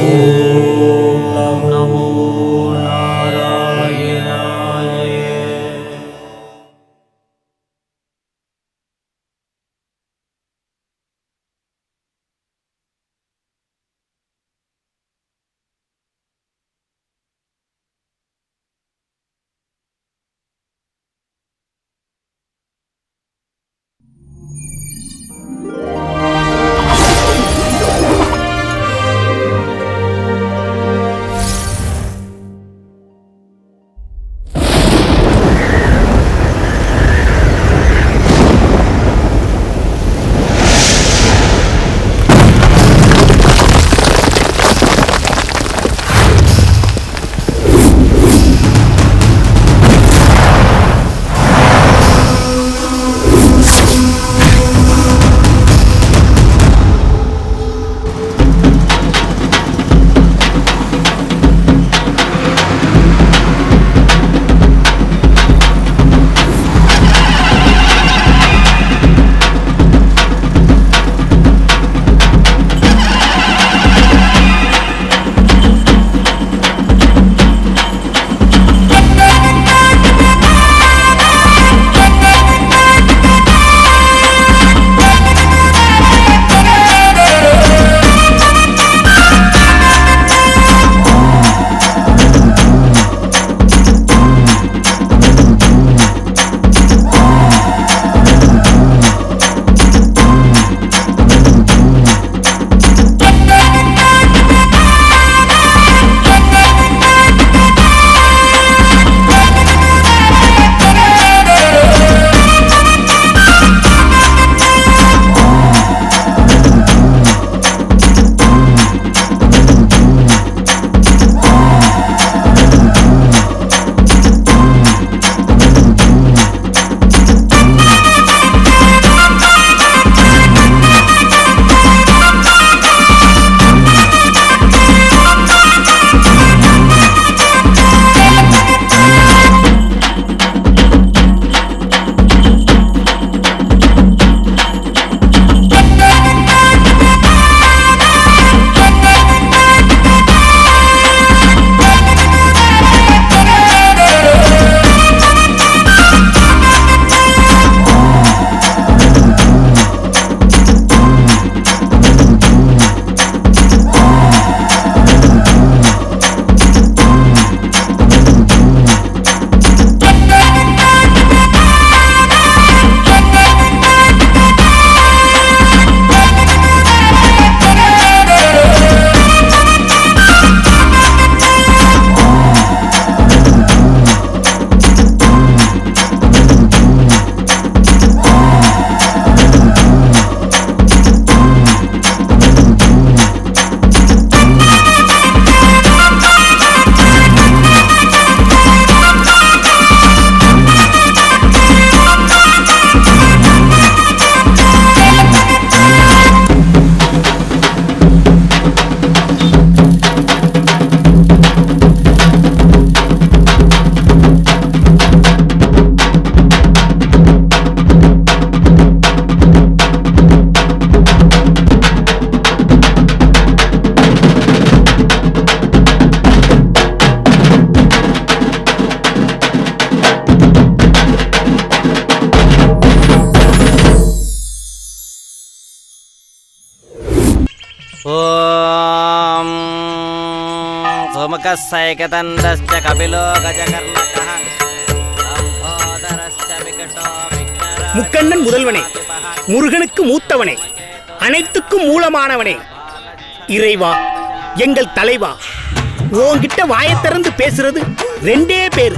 ஓம் நமோ நாராயணாய. ஓம் சோமகசைகதண்டஸ்ச கபிலோ கஜகர்ணகः லம்போதரஸ்ச விகடோ விக்னராஜ. முக்கண்ணன் முதல்வனே, முருகனுக்கு மூத்தவனே, அனைத்துக்கும் மூலமானவனே, இறைவா எங்கள் தலைவா, உன்கிட்ட வாயை திறந்து பேசுறது ரெண்டே பேரு.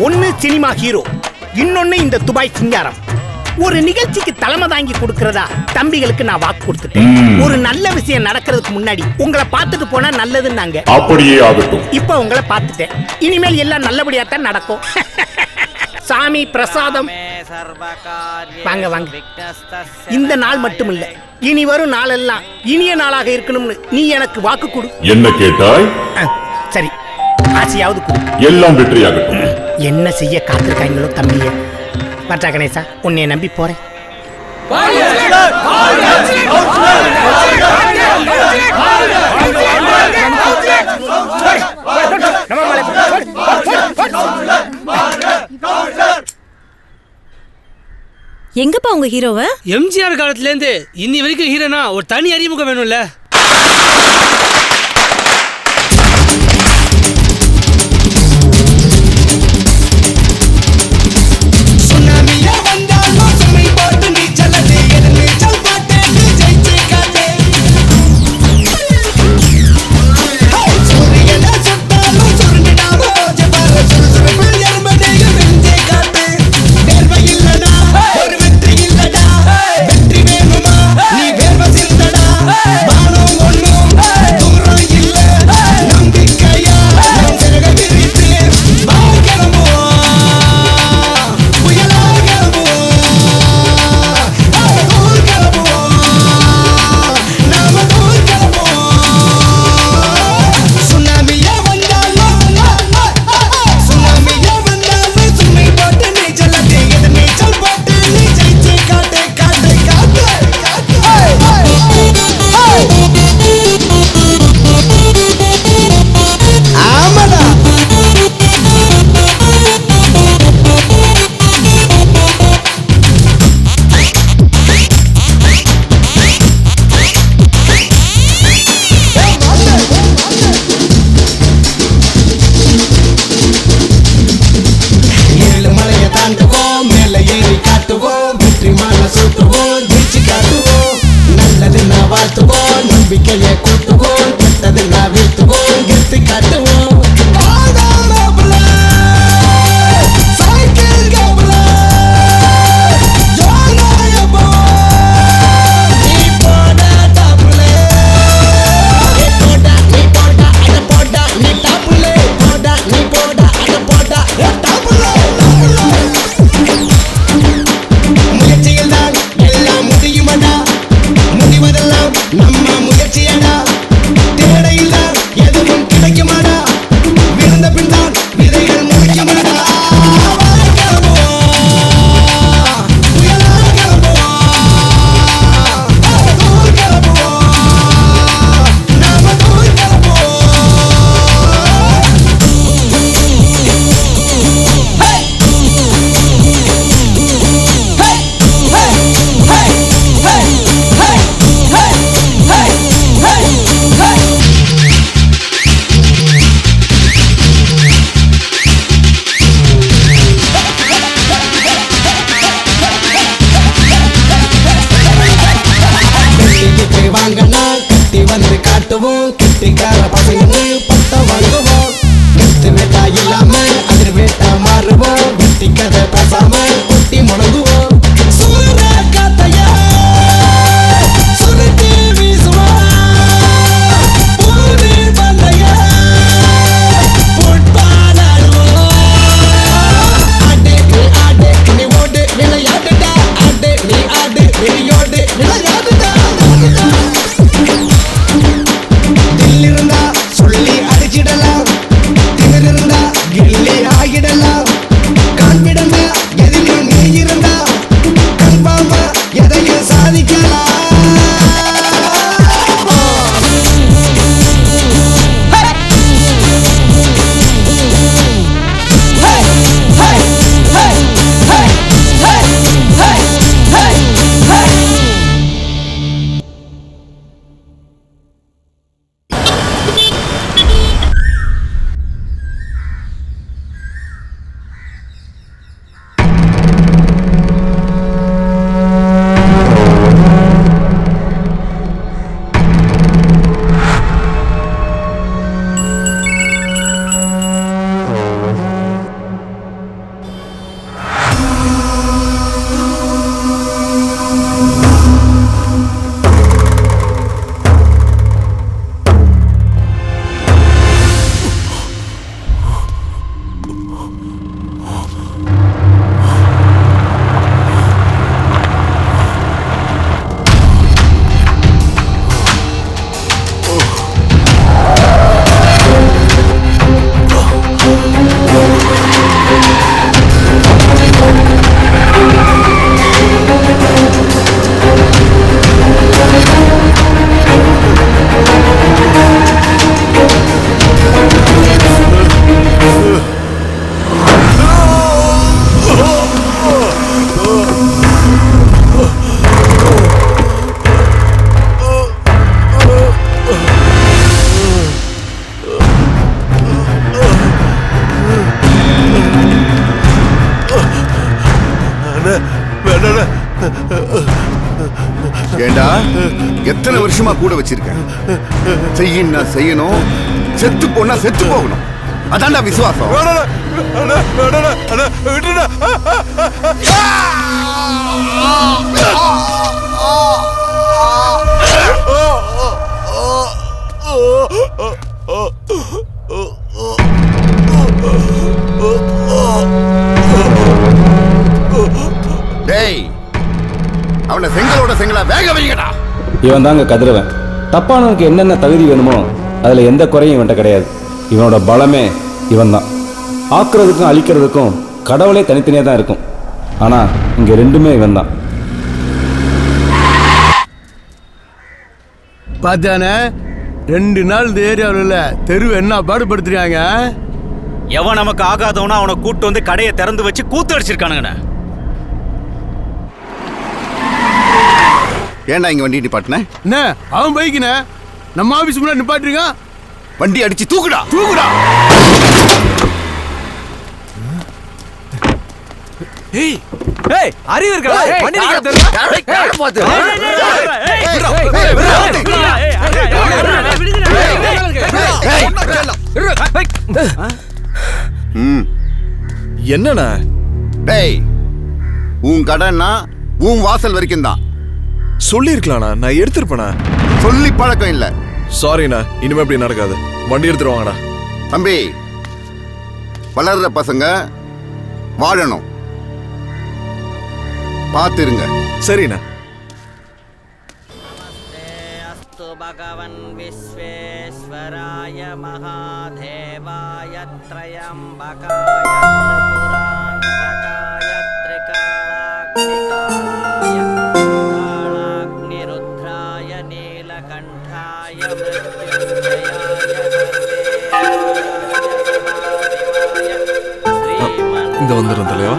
ஒன்னு சினிமா ஹீரோ, இன்னொன்னு இந்த துபாய் சிங்காரம். ஒரு நிகழ்ச்சிக்கு தலைமை தாங்கி கொடுக்கறதா தம்பிகளுக்கு நான் வாக்கு கொடுத்துட்டேன். ஒரு நல்ல விஷயம் நடக்கிறதுக்கு முன்னாடி உங்களை பார்த்துட்டு போனா நல்லதுன்னாங்க. அப்படியே ஆகட்டும். இப்ப உங்களை பார்த்துட்டேன், இனிமேல் எல்லாம் நல்லபடியா தான் நடக்கும். சாமி பிரசாதம். வாங்க வாங்க. இந்த நாள் மட்டும் இல்ல, இனி வரும் நாளெல்லாம் இனிய நாளாக இருக்கணும்னு நீ எனக்கு வாக்கு கொடு. என்ன கேட்டாய்? சரி, ஆசையாவது கொடு. எல்லாம் வெற்றியாகட்டும். என்ன செய்ய காத்திருக்காங்களோ தம்பிய. பட்டா கணேசா, உன்னை நம்பி போறேன். எங்கப்பா உங்க ஹீரோவ? எம்ஜிஆர் காலத்துல இருந்து இன்னி வரைக்கும் ஹீரோனா ஒரு தனி அறிமுகம் வேணும்ல. வருஷமா கூட வச்சிருக்கேன். செய்யினா செய்யணும், செத்து போனா செத்து போகணும். அதான்டா விசுவாசம். டேய், அவனை செங்கலோட செங்கலா வேக வைங்கடா. இவன் தாங்க கதிரவன். தப்பானவனுக்கு என்னென்ன தகுதி வேணுமோ அதில் எந்த குறையும் இவன்கிட்ட கிடையாது. இவனோட பலமே இவன் தான். ஆக்குறதுக்கும் அழிக்கிறதுக்கும் கடவுளே தனித்தனியாக தான் இருக்கும். ஆனால் இங்கே ரெண்டுமே இவன் தான். பார்த்தானே 2 நாள் இந்த ஏரியாவில் தெரு என்ன பாடுபடுத்துறாங்க. எவன் நமக்கு ஆகாதவனா அவனை கூட்டு வந்து கடையை திறந்து வச்சு கூத்து அடிச்சிருக்கானுங்கண்ணே. ஏன்டா இங்க வண்டி நிப்பாட்டின? என்ன அவன் பைக்குண்ணே நம்ம ஆபீஸ் முன்னாடி நிப்பாட்டிருக்கான். வண்டி அடிச்சு தூக்குடா தூக்குடா. ஏய் ஏய் அறிவு இருக்கடா. வண்டி என்னண்ணா? டேய், உன் கடைன்னா உன் வாசல் வரைக்கும் தான். சொல்லிருக்கலாம்ண்ணா, நான் எடுத்துருப்பேண்ணா. சொல்லி பழக்கம் இல்ல. சாரிண்ணா, இனிமே அப்படி நடக்காது. வண்டி எடுத்துருவாங்கண்ணா. தம்பி, வளர்ற பசங்க வாழணும், பார்த்துருங்க. சரிண்ணா. அஸ்து பகவன் விஸ்வேஸ்வராய மகாதேவாய த்ரயம்பகாய திரிபுராந்தகாய திரிகாலாக்னிகாலாய காலாக்னிருத்ராய நீலகண்டாய இங்க வந்துடும் தலைவா.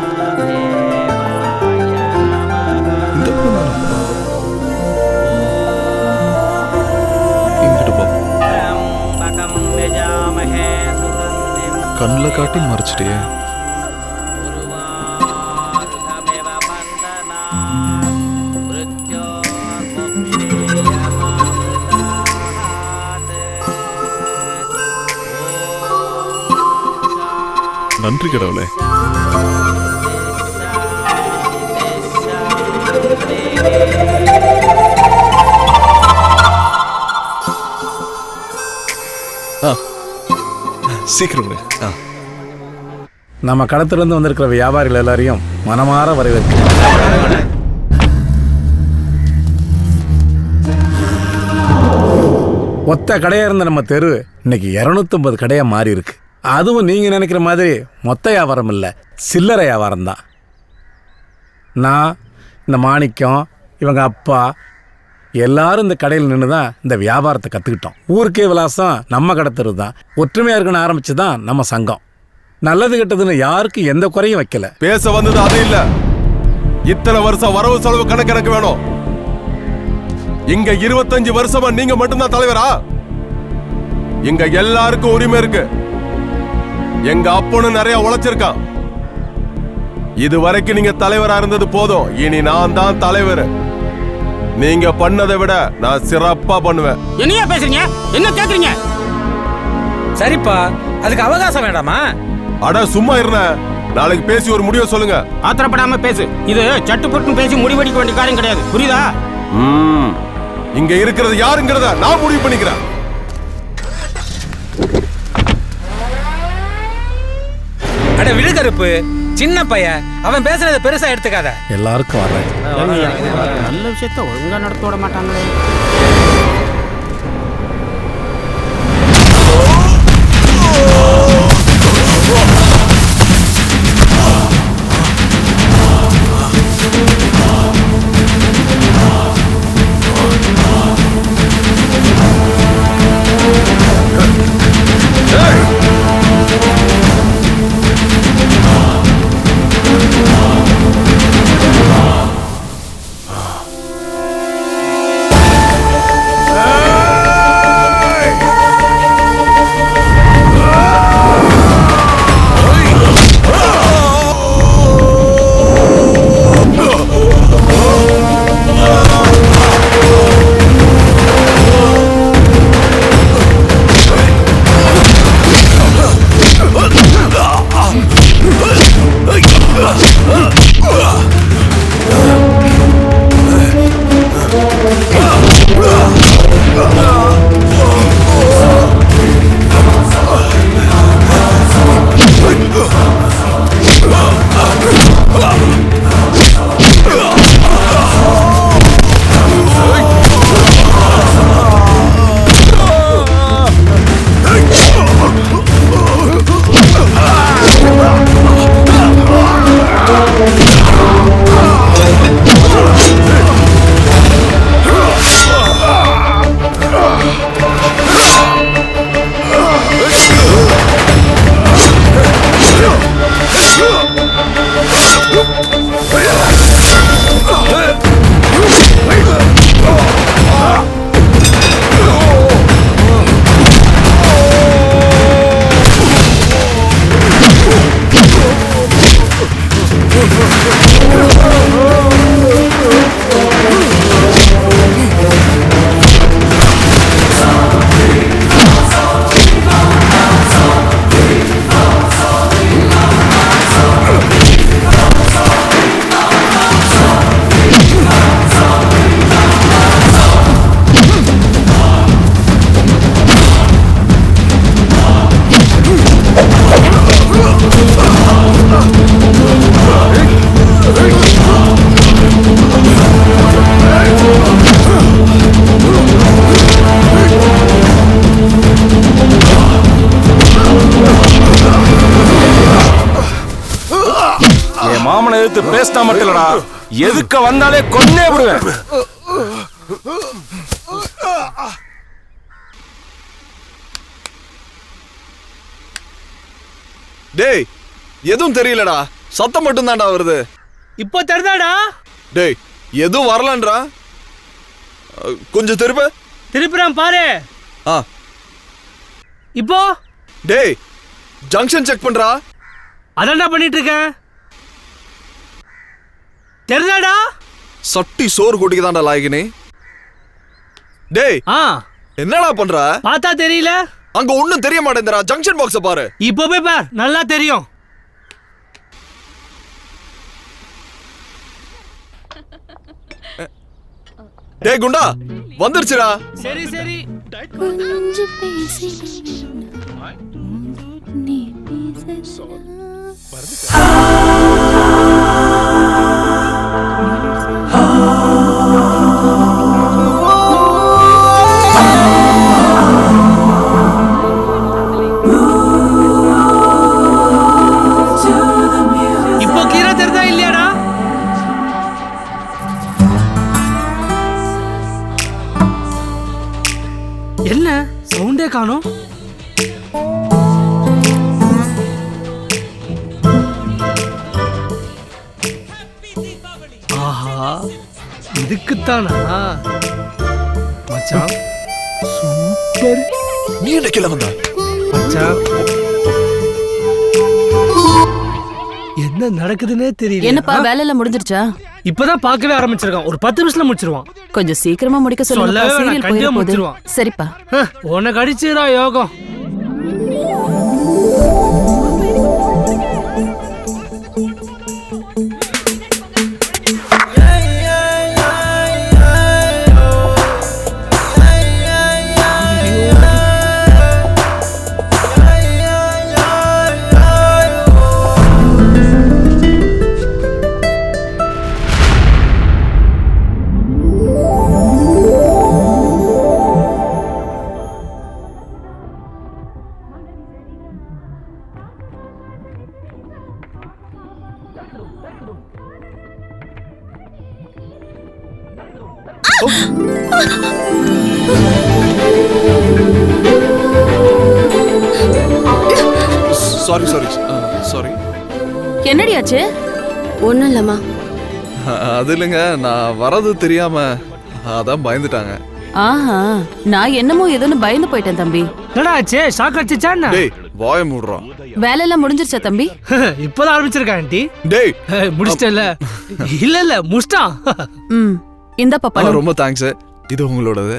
கண்ணில் காட்டி மறைச்சிட்டே. நன்றி கடவுளே. சீக்கிரம். நம்ம கடத்திலிருந்து வந்திருக்கிற வியாபாரிகள் எல்லாரையும் மனமாற வரவேற்கிறோம். ஒத்த கடையா இருந்த நம்ம தெரு இன்னைக்கு 250 கடையா மாறி இருக்கு. அதுவும் நீங்க நினைக்கிற மாதிரி மொத்த வியாபாரம் இல்லை, சில்லறை வியாபாரம் தான். நான், இந்த மாணிக்கம், இவங்க அப்பா எல்லாரும் இந்த கடையில் நின்று தான் இந்த வியாபாரத்தை கற்றுக்கிட்டோம். ஊருக்கே விலாசம் நம்ம கடத்தரு தான். ஒற்றுமையாக இருக்குன்னு ஆரம்பிச்சு தான் நம்ம சங்கம். நல்லது கெட்டதுன்னு யாருக்கு எந்த குறையும் வைக்கல. பேச வந்தது அது இல்ல. இத்தனை வருஷம் வரவு செலவு கணக்கு எனக்கு வேணும். இங்க 25 வருஷமா நீங்க மட்டும்தான் தலைவரா? இங்க எல்லாருக்கும் உரிமை இருக்கு. எங்க அப்பனும் நிறைய உழைச்சிருக்கான். இது வரைக்கும் நீங்க தலைவரா இருந்தது போதும். இனி நான் தான் தலைவர். நீங்க பண்ணதை விட நான் சிறப்பா பண்ணுவேன். என்னையா பேசுறீங்க? என்ன கேக்குறீங்க? சரிப்பா, அதுக்கு அவகாசம் வேண்டாமா? அட சும்மா இருந்த. நாளைக்கு பேசி ஒரு முடிவை சொல்லுங்க. ஆத்திரப்படாம பேசு. இது சட்டுப்பட்டு பேசி முடிவெடுக்க வேண்டிய காரியம் கிடையாது, புரியுதா? இங்க இருக்கிறது யாருங்கிறத நான் முடிவு பண்ணிக்கிறேன். அட விழுகருப்பு, சின்ன பையன், அவன் பேசுறத பெருசா எடுத்துக்காத. எல்லாருக்கும் வர்றேன். நல்ல விஷயத்த ஒழுங்கா நடத்த விட மாட்டாங்களே. எதிர்த்து பேசினா மட்டும் இல்லடா, எதுக்க வந்தாலே கொன்னே விடுவேன். டேய், எதுவும் தெரியலடா, சத்தம் மட்டும் தான்டா வருது. இப்போ தெரிதாடா? டேய், எதுவும் வரலன்றா. கொஞ்சம் திருப்புறான் பாரு. இப்போ டேய், ஜங்ஷன் செக் பண்றா. அதான்டா பண்ணிட்டு இருக்கேன். தெரிதாடா? சட்டி சோறு கூட்டிக்கு லாயகினி. டேய், என்னடா பண்ற? பார்த்தா தெரியல. அங்க ஒண்ணும் தெரிய மாட்டேங்குதுடா. ஜங்ஷன் பாக்ஸ பாரு. இப்போ போய் பார், நல்லா தெரியும். டேய் குண்டா, வந்துருச்சுடா. சரி சரி. இப்போ கீரை தெரிதா இல்லையாடா? என்ன சவுண்டே காணோம்? ஆஹா, இதுக்குத்தானா மச்சான்? சூப்பர். நீ என்ன கீழே வந்த மச்சான்? என்ன நடக்குதுன்னே தெரியல. என்னப்பா வேலையில முடிஞ்சிருச்சா? இப்பதான் பார்க்கவே ஆரம்பிச்சிருக்கான். ஒரு 10 நிமிஷத்துல முடிச்சிருவான். கொஞ்சம் சீக்கிரமா முடிக்க சொல்லுங்க. சீரியல் போயிட போகுது. சரிப்பா. உனக்கு அடிச்சுடா யோகம். சாரி. என்னடியாச்சு? ஒண்ணும் இல்லம்மா. அது இல்லைங்க, நான் வரது தெரியாம அதான் பயந்துட்டாங்க. ஆஹா, நான் என்னமோ ஏதோன்னு பயந்து போயிட்டேன் தம்பி. என்னடா ஆச்சு? ஷாக் அடிச்சுச்சா என்ன? டேய், வாய மூடுறா. வேலையெல்லாம் முடிஞ்சிருச்சா தம்பி? இப்பதான் ஆரம்பிச்சிருக்கேன் ஆண்டி. டேய், முடிச்சிட்டல? இல்ல முடிச்சிட்டான். இந்தப்பா பணம். ரொம்ப தேங்க்ஸ். இது உங்களோடது.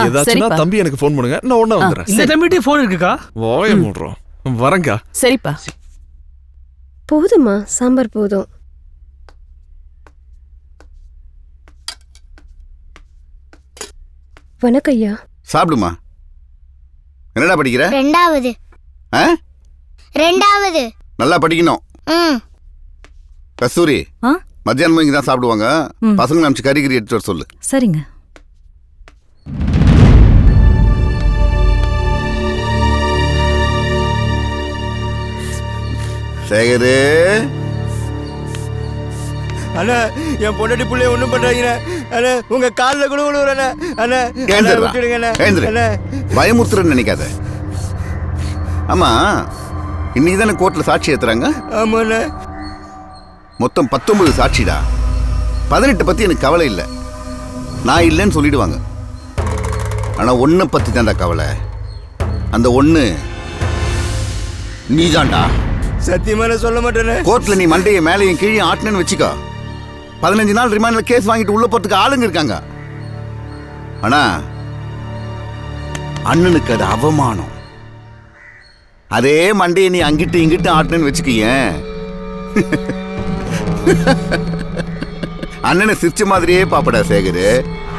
ஏதாச்சும்னா தம்பி எனக்கு ஃபோன் பண்ணுங்க, நான் உடனே வந்துறேன். இந்த தம்பிட்டே ஃபோன் இருக்குக்கா? வாய மூடுறா. வரேங்க. சரிப்பா. போதுமா? சாம்பார் போதும். வணக்கம் ஐயா. சாப்பிடுமா. என்னடா படிக்கிற? ரெண்டாவது. நல்லா படிக்கணும். கஸ்தூரி, மத்தியானம் இங்க தான் சாப்பிடுவாங்க. பசங்களை அனுப்பிச்சு கறிகறி எடுத்து வர சொல்லு. சரிங்க. சேகரு, அண்ணா, என் பொண்டாட்டி பிள்ளைய ஒண்ணும் பண்றாங்க. அண்ணா, உங்க காலில் கூட விழுவுறேண்ணா. அண்ணா, எழுந்துரு. பயமுறுத்துறன்னு நினைக்காத. ஆமா, இன்னைக்கு தானே கோர்ட்ல சாட்சி ஏத்துறாங்க? ஆமாண்ணா. மொத்தம் 19 சாட்சிடா. 18 பத்தி எனக்கு கவலை இல்லை. நான் இல்லைன்னு சொல்லிடுவாங்க. ஆனா ஒன்ன பத்தி தான்டா கவலை. அந்த ஒண்ணு நீதான்டா. சத்தியமான சொல்ல மாட்டேனே. கோர்ட்ல நீ மண்டையை மேலையும் கீழே ஆட்டினு வச்சுக்கோ. 15 நாள் ரிமாண்ட்ல கேஸ் வாங்கிட்டு உள்ள போறதுக்கு ஆளுங்க இருக்காங்க. ஆனா அண்ணனுக்கு அது அவமானம். அதே மண்டையை நீ அங்கிட்டு இங்கிட்டு ஆட்டினு வச்சுக்கேன். அண்ணனை சிரிச்ச மாதிரியே பாப்படா சேகரு.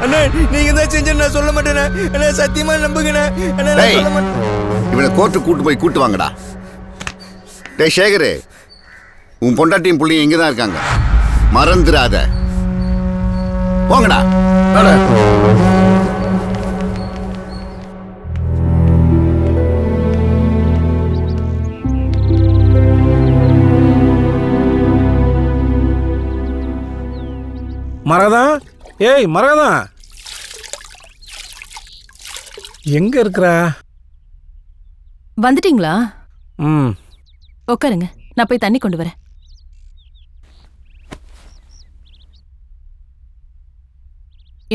அண்ணா, நீங்க தான் செஞ்ச, நான் சொல்ல மாட்டேனே. அண்ணா, சத்தியமா நம்புங்கண்ணே. இவனை கோர்ட்டு கூட்டு போய் கூட்டு வாங்கடா. டேய் சேகரு, உன் பொண்டாட்டியும் புள்ளியும் இங்கதான் இருக்காங்க, மறந்துடாத. போங்கடா. மரகதம், ஏய் மரகதம், எங்க இருக்கிறா? வந்துட்டீங்களா? ம், உட்காருங்க, நான் போய் தண்ணி கொண்டு வரேன்.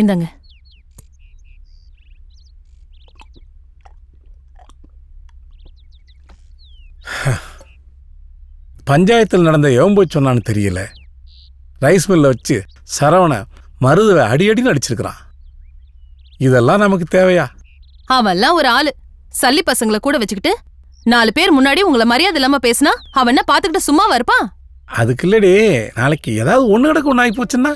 இந்தாங்க. பஞ்சாயத்தில் நடந்த எவன் போய் சொன்னான்னு தெரியல. ரைஸ் மில்ல வச்சு சரவண மருதுவை அடின்னு அடிச்சிருக்கிறான். இதெல்லாம் நமக்கு தேவையா? அவன்லாம் ஒரு ஆளு. சல்லி பசங்களை கூட வச்சுக்கிட்டு 4 பேர் முன்னாடி உங்களை மரியாதை இல்லாம பேசினா அவன் என்ன பாத்துக்கிட்டு சும்மாவா இருப்பான்? அதுக்கு இல்லடி, நாளைக்கு ஏதாவது ஒன்று கிடக்கு ஒன்று ஆகி போச்சுன்னா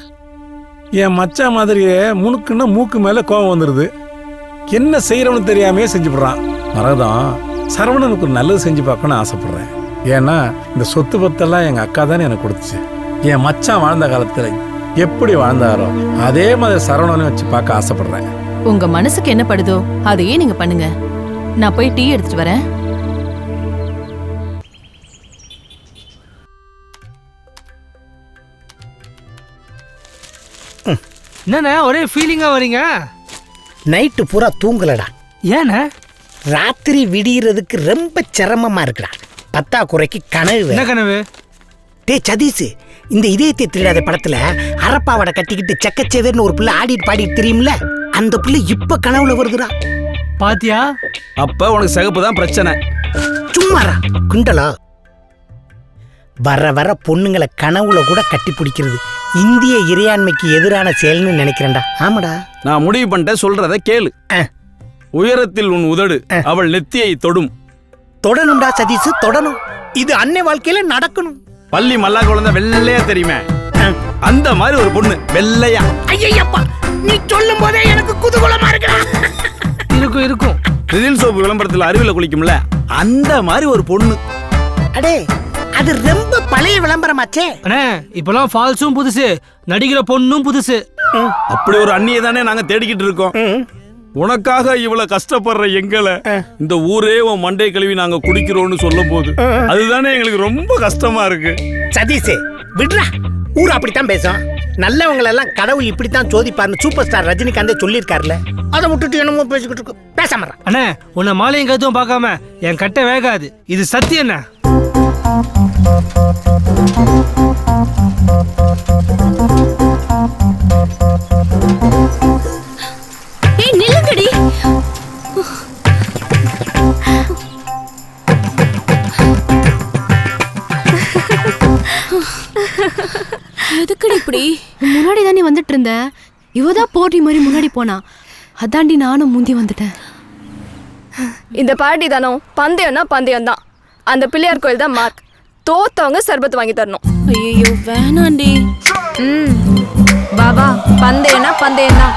என் மச்சா மாதிரியே முணுக்குன்னா மூக்கு மேலே கோபம் வந்துடுது. என்ன செய்யறவனு தெரியாமே செஞ்சுப்படுறான். மரகதம், சரவணனுக்கு ஒரு நல்லது செஞ்சு பார்க்கணும்னு ஆசைப்படுறேன். ஏன்னா இந்த சொத்து பத்தெல்லாம் எங்கள் அக்கா தானே எனக்கு கொடுத்துச்சு. என் மச்சான் வாழ்ந்த காலத்தில் எப்படி வாழ்ந்தாரோ அதே மாதிரி சரவணனை வச்சு பார்க்க ஆசைப்படுறேன். உங்க மனசுக்கு என்ன படுதோ அதையே நீங்க பண்ணுங்க. நான் போய் டீ எடுத்துட்டு வரேன். என்னண்ணே ஒரே ஃபீலிங்கா வரீங்க? நைட்டு பூரா தூங்கலடா. ஏண்ணே? ராத்திரி விடியறதுக்கு ரொம்ப சிரமமா இருக்குடா. பத்தாக்குறைக்கு கனவு. என்ன கனவு? டே சதீஷ், இந்த இதயத்தை திருடாத படத்துல அரப்பாவடை கட்டிக்கிட்டு செக்கச்சேவேர்னு ஒரு பிள்ளை ஆடிட்டு பாடிட்டு தெரியும்ல, அந்த பிள்ளை இப்ப கனவுல வருதுடா. பாத்தியா? அப்ப உனக்கு சிகப்பு தான் பிரச்சனை. சும்மாரா குண்டலா. வர வர பொண்ணுங்களை கனவுல கூட கட்டி பிடிக்கிறது இந்திய இறையாண்மைக்கு எதிரான செயல்னு நினைக்கிறேன்டா. ஆமாடா. நான் முடிவு பண்ணிட்டேன், சொல்றத கேளு. உயரத்தில் உன் உதடு அவள் நெத்தியை தொடும். தொடணும்டா சதீஷ், தொடணும். இது அன்னை வாழ்க்கையில நடக்கணும். பள்ளி மல்லா குழந்தை வெள்ளையா தெரியுமே, அந்த மாதிரி ஒரு பொண்ணு வெள்ளையா. ஐயப்பா, நீ சொல்லும் போதே எனக்கு குதூகலமா இருக்குடா. இருக்கும் இருக்கும். ரிதில் சோப்பு விளம்பரத்தில் அருவில குளிக்கும்ல, அந்த மாதிரி ஒரு பொண்ணு. அடே, அது ரொம்ப பழைய விளம்பரமாச்சே. அண்ணே, இப்பெல்லாம் ஃபால்ஸும் புதுசு, நடிக்கிற பொண்ணும் புதுசு. அப்படி ஒரு அண்ணியை தானே நாங்க தேடிக்கிட்டு இருக்கோம். உனக்காக இவ்வளவு கஷ்டப்படுற எங்களை இந்த ஊரே உன் மண்டை கழுவி நாங்க குடிக்கிறோம்னு சொல்லும் போது அதுதானே எங்களுக்கு ரொம்ப கஷ்டமா இருக்கு. சதீஷ் விடுறா, ஊர் அப்படித்தான் பேசும். நல்லவங்களை எல்லாம் கடவுள் இப்படித்தான் சோதிப்பாருன்னு சூப்பர் ஸ்டார் ரஜினிகாந்தே சொல்லியிருக்காருல. அதை விட்டுட்டு என்னமோ பேசிக்கிட்டு இருக்கு. பேசாம அண்ணே, உன்னை மாலையும் கருத்தும் பார்க்காம என் கட்டை வேகாது. இது சத்தியம் என்ன? ஏய் நில்லுங்கடி. எதுக்குடி இப்படி? முன்னாடி தானே வந்துட்டு இருந்த, இவதான் போட்டி மாதிரி முன்னாடி போனா, அதாண்டி நானும் முந்தி வந்துட்டேன். இந்த பாட்டி தானோ பந்தயம்னா பந்தயம் தான். அந்த பிள்ளையார் கோயில் தான் மார்க். தோத்தவங்க சர்பத்து வாங்கி தரணும். ஐயோ வேணாண்டி. பாபா, பந்தயம்னா பந்தயம் தான்.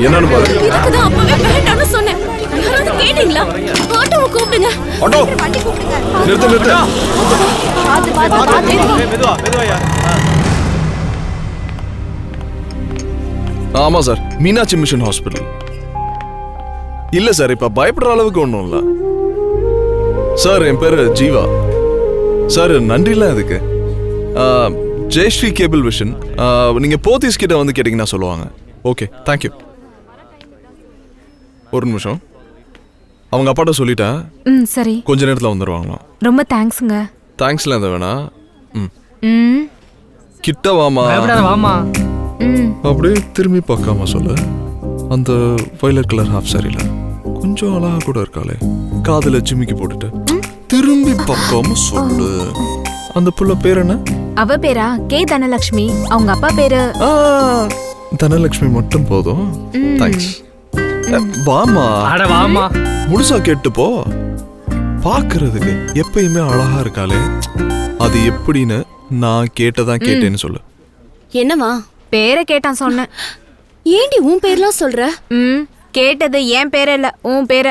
என்னன்னு பாரு. இதுக்குதான் அப்பவே வேண்டாம்னு சொன்னேன். யாராவது கேட்டீங்களா? ஆட்டோவை கூப்பிடுங்க. ஆட்டோ நிறுத்து நிறுத்து. ஆமா சார், மீனாட்சி மிஷன் ஹாஸ்பிட்டல். இல்ல சார், இப்ப பயப்படுற அளவுக்கு ஒன்றும் இல்ல சார். என் பேரு ஜீவா சார். நன்றிலாம் அதுக்கு. ஜெயஸ்ரீ கேபிள் விஷன், நீங்க போத்தீஸ் கிட்ட வந்து கேட்டீங்கன்னா சொல்லுவாங்க. Okay, thank you. ஒரு நிமிஷம், அவங்க அப்பாட்ட சொல்லிட்டேன். சரி, கொஞ்ச நேரத்தில் வந்துடுவாங்களாம். ரொம்ப தேங்க்ஸுங்க. தேங்க்ஸ்லாம் எந்த வேணா. கிட்ட வாமா. வாமா. அப்படியே திரும்பி பார்க்காம சொல்ல. அந்த வயலட் கலர் ஹாஃப் சாரில கொஞ்சம் அழகா கூட இருக்காளே, காதுல ஜிமிக்கி போட்டுட்டு திரும்பி பார்க்காம சொல்லு. அந்த புள்ள பேர் என்ன? அவ பேரா கே தனலட்சுமி. அவங்க அப்பா பேரு தனலட்சுமி மட்டும் போதும். தேங்க்ஸ். வாமா. அட வாமா. முழுசா கேட்டு போ. பாக்குறதுக்கு எப்பயுமே அழகா இருக்காளே, அது எப்படின்னு நான் கேட்டதான் கேட்டேன்னு சொல்லு. என்னவா? பேரை கேட்டான் சொன்னேன். ஏண்டி உன் பேர்லாம் சொல்ற? கேட்டது என் பேர இல்ல, உன் பேர.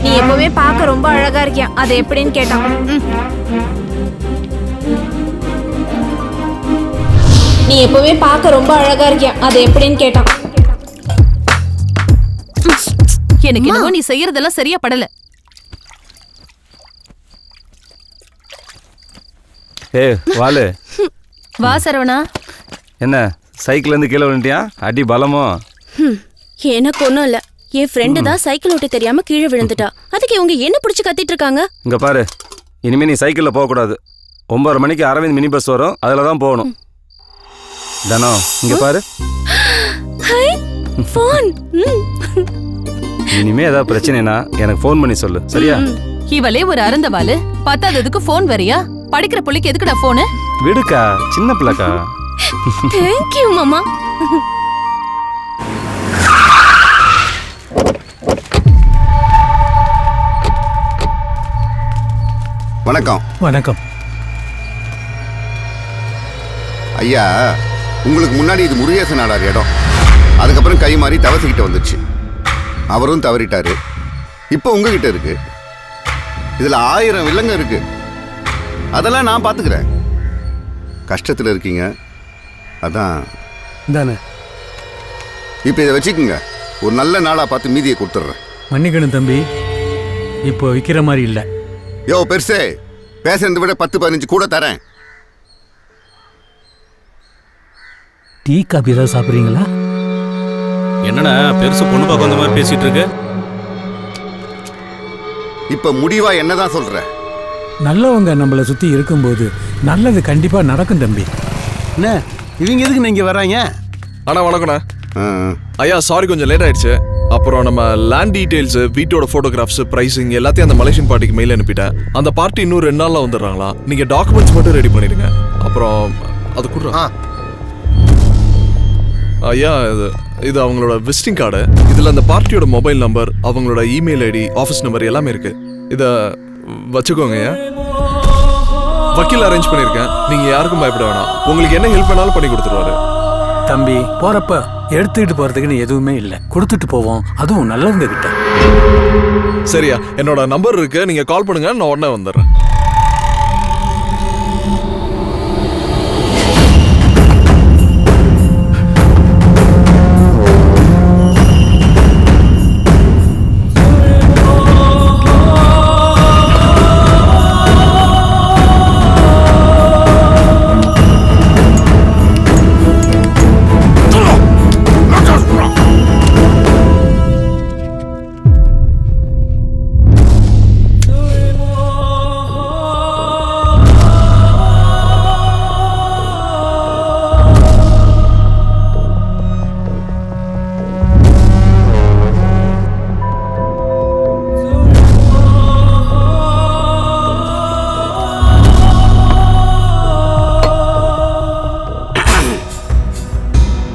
நீ எப்பவுமே பார்க்க ரொம்ப அழகா இருக்கியா, அது எப்படின்னு கேட்டான். நீ எப்பவுமே பார்க்க ரொம்ப அழகா இருக்கியா, அது எப்படின்னு கேட்டான். எனக்கு என்னவோ நீ செய்யறதெல்லாம் சரியா படல. ஏ வாலு. வா சரவணா. என்ன சைக்கிள் இருந்து கீழே விழுந்தியா? அடி பலமோ? எனக்கு ஒண்ணும் இல்ல, என் ஃப்ரெண்டு தான் சைக்கிள் ஓட்ட தெரியாம கீழே விழுந்துட்டா. அதுக்கு இவங்க என்ன பிடிச்சு கத்திட்டு இருக்காங்க? இங்க பாரு, இனிமே நீ சைக்கிள்ல போக கூடாது. 9:30 மணிக்கு அரவிந்த் மினி பஸ் வரும், அதுல தான் போகணும். தனோ இங்க பாரு. இனிமே ஏதாவது பிரச்சனைனா எனக்கு ஃபோன் பண்ணி சொல்லு, சரியா? இவளே ஒரு அருந்தவாளு, பத்தாததுக்கு ஃபோன் வரியா? படிக்கிற புள்ளைக்கு எதுக்குடா ஃபோனு? விடுக்கா, சின்ன பிள்ளைக்கா. Thank you மாமா. வணக்கம். வணக்கம் ஐயா. உங்களுக்கு முன்னாடி இது முருகேசன் நாடார் இடம். அதுக்கப்புறம் கை மாறி தவசிக்கிட்ட வந்துச்சு. அவரும் தவறிட்டாரு. இப்போ உங்ககிட்ட இருக்கு. இதுல 1000 வில்லங்க இருக்கு. அதெல்லாம் நான் பாத்துக்கிறேன். கஷ்டத்துல இருக்கீங்க, அதான் தானே. இப்போ இதை வச்சுக்கோங்க. ஒரு நல்ல நாளா பார்த்து மீதியை கொடுத்துட்றேன். மன்னிக்கணும் தம்பி, இப்போ விற்கிற மாதிரி இல்லை. யோ பெருசே, பேசுறதை விட 10-15 கூட தரேன். டீ காபி ஏதாவது சாப்பிட்றீங்களா? என்னண்ணா பெருசு பொண்ணு பார்க்க வந்த மாதிரி பேசிட்டு இருக்கு? இப்ப முடிவா என்னதான் சொல்ற? நல்லவங்க நம்மளை சுத்தி இருக்கும்போது நல்லது கண்டிப்பா நடக்கும் தம்பி. என்ன இவங்க எதுக்கு நீங்க வர்றாங்க? அண்ணா வணக்கண்ணா. ஐயா சாரி கொஞ்சம் லேட் ஆயிடுச்சு. அப்புறம் நம்ம லேண்ட் டீடைல்ஸ், வீட்டோட போட்டோகிராஃப்ஸ், பிரைசிங் எல்லாத்தையும் அந்த மலேசியன் பார்ட்டிக்கு மெயில் அனுப்பிட்டேன். அந்த பார்ட்டி இன்னும் 2 நாள்ல வந்துடுறாங்களா? நீங்க டாக்குமெண்ட்ஸ் மட்டும் ரெடி பண்ணிடுங்க. அப்புறம் அது கொடுறா. ஐயா இது அவங்களோட விசிட்டிங் கார்டு. இதுல அந்த பார்ட்டியோட மொபைல் நம்பர், அவங்களோட இமெயில் ஐடி, ஆஃபீஸ் நம்பர் எல்லாமே இருக்கு. இத வச்சுக்கோங்க ஐயா. வக்கீல் அரேஞ்ச் பண்ணிருக்கேன். நீங்க யாருக்கும் பயப்பட வேணாம். உங்களுக்கு என்ன ஹெல்ப் பண்ணாலும் பண்ணி கொடுத்துருவாரு. தம்பி போறப்ப எடுத்துக்கிட்டு போறதுக்குன்னு எதுவுமே இல்லை, கொடுத்துட்டு போவோம், அதுவும் நல்லவங்க கிட்ட. சரியா, என்னோட நம்பர் இருக்கு, நீங்க கால் பண்ணுங்க, நான் உடனே வந்துடுறேன்.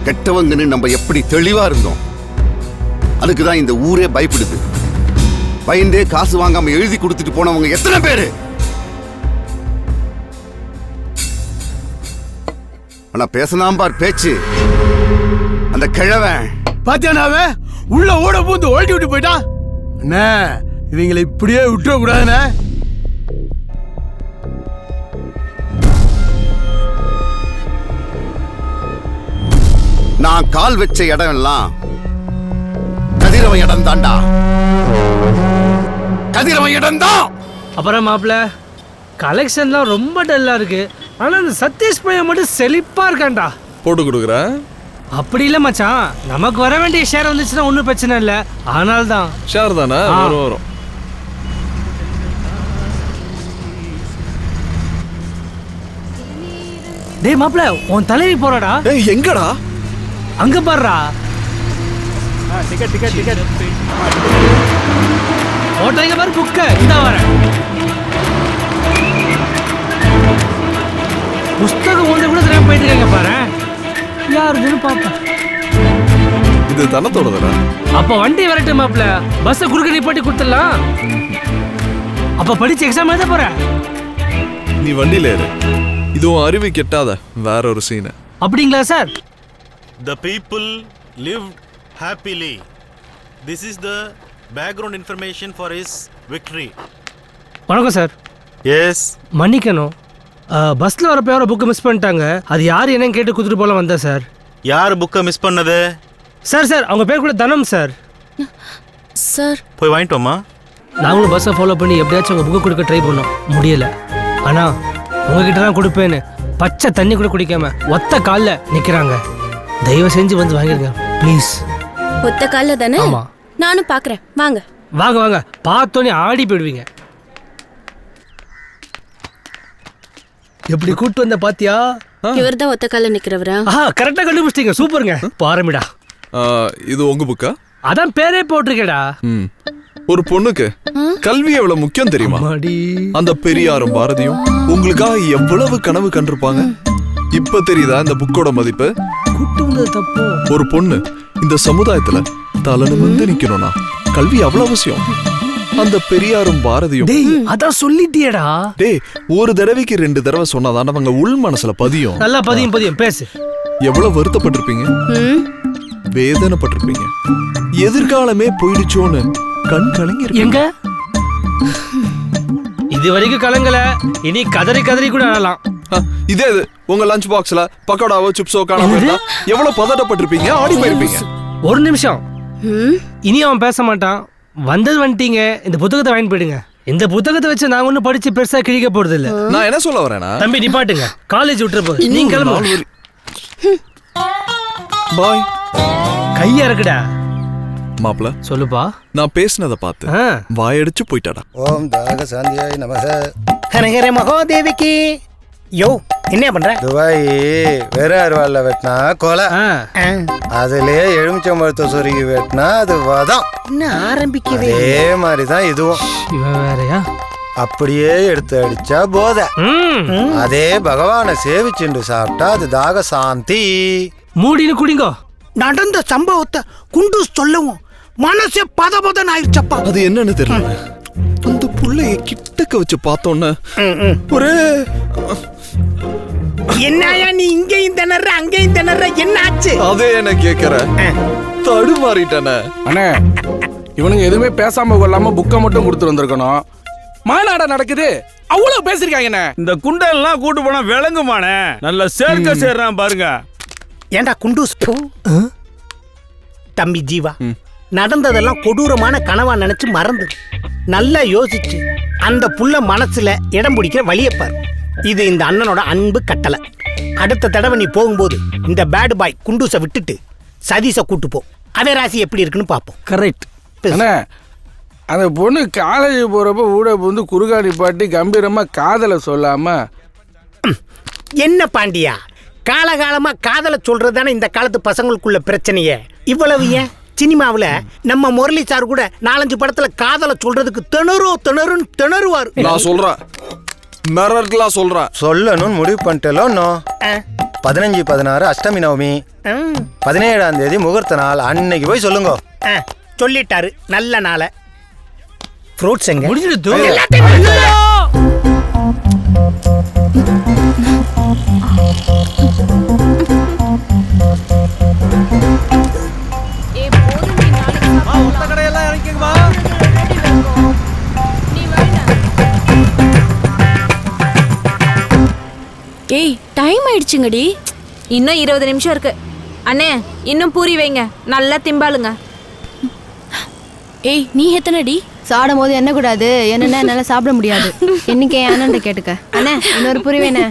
கெட்டவங்கன்னு நம்ம எப்படி தெளிவா இருந்தோம். அதுக்குதான் இந்த ஊரே பயப்படுது. பயந்தே காசு வாங்காம எழுதி கொடுத்துட்டு போனவங்க எத்தனை பேரு? ஆனா பேசலாம் பார் பேச்சு. அந்த கிழவன் பாத்தியானாவே உள்ள ஓட பூந்து ஓட்டி விட்டு போயிட்டான். அண்ணே இவங்களை இப்படியே விட்டுற கூடாதுண்ணே. நான் கால் வச்ச இடம் எல்லாம் கதிரவன் இடம் தாண்டா. கதிரவன் இடம் தான். அப்புறம் மாப்பிள்ள கலெக்ஷன்லாம் ரொம்ப டல்லா இருக்கு. ஆனா அந்த சதீஷ் பையன் மட்டும் செழிப்பா இருக்கான்டா. போட்டு கொடுக்குறேன். அப்படி இல்ல மச்சான், நமக்கு வர வேண்டிய ஷேர் வந்துச்சுன்னா ஒன்றும் பிரச்சனை இல்லை. ஆனால் தான் ஷேர் தானே வரும். டேய் மாப்பிள்ள, உன் தலைவி போறாடா. எங்கடா? அங்க பாருடா. டிக்கெட் டிக்கெட் டிக்கெட் ஓட்டங்க பாரு, புக்க இந்த வரேன். புஸ்தகம் ஒன்று கூட தெரியாம போயிட்டு இருக்காங்க பாரு. யாருன்னு பார்ப்போம். இது தனத்தோடதா? அப்ப வண்டி வரட்டும் மாப்ள, பஸ் குறுக்க நிப்பாட்டி கொடுத்துடலாம். அப்ப படிச்சு எக்ஸாம் எழுத போற? நீ வண்டியில ஏறு. இதுவும் அறிவு கெட்டாத வேற ஒரு சீன். அப்படிங்களா sir? The people lived happily. This is the background information for his victory. வணக்கம் சார். Yes. மன்னிக்கணும், பஸ்ல வரப்ப யாரோ புக்கை மிஸ் பண்ணிட்டாங்க. அது யார் என்னன்னு கேட்டு கொடுத்துட்டு போல வந்தேன் சார். யார் புக்கை மிஸ் பண்ணது? சார் அவங்க பேர் கூட தனம் சார். சார் போய் வாங்கிட்டு வாமா. நாங்களும் பஸ்ஸை ஃபாலோ பண்ணி எப்படியாச்சும் உங்க புக்கை கொடுக்க ட்ரை பண்ணோம், முடியல. ஆனா உங்ககிட்ட தான் கொடுப்பேன்னு பச்சை தண்ணி கூட குடிக்காம ஒத்த காலில் நிக்கிறாங்க. தயவு செஞ்சு வந்து வாங்கிருங்க ப்ளீஸ். ஒத்த கால்ல தானே? ஆமா. நானும் பாக்குறேன், வாங்க வாங்க பார்த்தோன்னே ஆடி போயிடுவீங்க. எப்படி கூட்டு வந்த பாத்தியா? இவர்தான் ஒத்த கால்ல நிக்கிறவரா? கரெக்டா கண்டுபிடிச்சிட்டீங்க, சூப்பருங்க. பாருமிடா, இது உங்க புக்கா? அதான் பேரே போட்டிருக்கேடா. ஒரு பொண்ணுக்கு கல்வி எவ்வளவு முக்கியம் தெரியுமா? அந்த பெரியாரும் பாரதியும் உங்களுக்காக எவ்வளவு கனவு கண்டிருப்பாங்க. இப்ப தெரியுதா இந்த புக்கோட மதிப்பு? ஒரு பொண்ணு இந்த சமுதாயத்துல தலை நிமிர்ந்து நிக்கணும்னா கல்வி அவ்வளவு அவசியம். அந்த பெரியாரும் பாரதியும் அதான் சொல்லிட்டியடா. டேய், ஒரு தடவைக்கு 2 தடவை சொன்னாதான் அவங்க உள் மனசுல பதியும். நல்லா பதியும் பேசு. எவ்வளவு வருத்தப்பட்டிருப்பீங்க, வேதனைப்பட்டிருப்பீங்க. எதிர்காலமே போயிடுச்சோன்னு கண் கலங்கி எங்க இது வரைக்கும் கலங்கல, இனி கதறி கூட அழலாம். இதே இது உங்க லஞ்ச் பாக்ஸ்ல பக்கோடாவோ சிப்ஸோ காணாம இருந்தா எவ்வளவு பதட்டப்பட்டிருப்பீங்க, ஆடி போயிருப்பீங்க. ஒரு நிமிஷம், இனி அவன் பேச மாட்டான். வந்துட்டீங்க, இந்த புத்தகத்தை வாங்கி போயிடுங்க. இந்த புத்தகத்தை வச்சு நாங்க ஒன்னும் படிச்சு பெருசா கிழிக்க போறது இல்ல. நான் என்ன சொல்ல வரேனா, தம்பி நிப்பாட்டுங்க, காலேஜ் விட்டுற போது நீங்க கிளம்பு. பாய். கையா இருக்குடா மாப்ள. சொல்லுப்பா. நான் பேசினதை பார்த்து வாயடிச்சு போயிட்டாடா. ஓம் தாக சாந்தியாய் நமக. ஹரஹர மகாதேவிக்கு. யோ என்ன பண்ற? துபாய் வேற அருவாள்ல வெட்டினா கொலை, அதுலயே எலுமிச்சம்பழத்தை சொருகி வெட்டினா அது வதம். இன்னும் ஆரம்பிக்கவே. அதே மாதிரிதான் இதுவும். வேறயா? அப்படியே எடுத்து அடிச்சா போதை. அதே பகவானை சேவிச்சுண்டு சாப்பிட்டா அது தாக சாந்தி. மூடின்னு குடிங்கோ. நடந்த சம்பவத்தை குண்டூஸ் சொல்லவும் மனசே பதபதன் ஆயிடுச்சப்பா. அது என்னன்னு தெரியல. அந்த புள்ளைய கிட்டக்க வச்சு பார்த்தோன்னு ஒரே என்னையா நீ இங்கேயும் திணற அங்கேயும் திணற, என்ன ஆச்சு? அதே என்ன கேக்குற, தடுமாறிட்டன. அண்ணே, இவனுங்க எதுவுமே பேசாம கொள்ளாம புக்கை மட்டும் கொடுத்து வந்திருக்கணும். மாநாட நடக்குது, அவ்வளவு பேசிருக்காங்க. இந்த குண்டெல்லாம் கூட்டு போனா விளங்குமானே, நல்ல சேர்க்க சேர்றான் பாருங்க. ஏண்டா குண்டூஸ், தம்பி ஜீவா, நடந்ததெல்லாம் கொடூரமான கனவா நினைச்சு மறந்து நல்லா யோசிச்சு அந்த புள்ள மனசுல இடம் பிடிக்கிற வழியப்பார். இது இந்த அண்ணனோட அன்பு கட்டளை. அடுத்த தடவை நீ போகும்போது இந்த பேட் பாய் குண்டூஸை விட்டுட்டு சதீஷை கூட்டு போ. அதே ராசி எப்படி இருக்குன்னு பார்ப்போம். கரெக்ட். அந்த பொண்ணு காலேஜ் போறப்ப ஊட வந்து குறுகாடி பாட்டி கம்பீரமா காதலை சொல்லாம. என்ன பாண்டியா, காலகாலமா காதலை சொல்றது தானே இந்த காலத்து பசங்களுக்குள்ள பிரச்சனையே. இவ்வளவு ஏன் சினிமாவில் நம்ம முரளி சார் கூட 4-5 படத்துல காதலை சொல்றதுக்கு திணறுன்னு திணறுவார். நான் சொல்றேன், மிரர்லாம் சொல்றேன். சொல்லணும்னு முடிவு பண்ணிட்டேலோ. 15-16 அஷ்டமி நவமி, 17ஆம் தேதி முகூர்த்த நாள். அன்னைக்கு போய் சொல்லுங்க. சொல்லிட்டாரு, நல்ல நாளை. ஃப்ரூட்ஸ் எங்க முடிஞ்சிடுது. ஏய், டைம் ஆயிடுச்சுங்கடி. இன்னும் 20 நிமிஷம் இருக்கு. அண்ணே, இன்னும் பூரி வைங்க, நல்லா திம்பாளுங்க. ஏய், நீ எத்தனைடி? சாடும் போது என்ன கூடாது, என்னென்ன என்னால சாப்பிட முடியாது. இன்னைக்கு அண்ணன் கேட்டுக்க. அண்ணே, இன்னொரு புரி வேணே.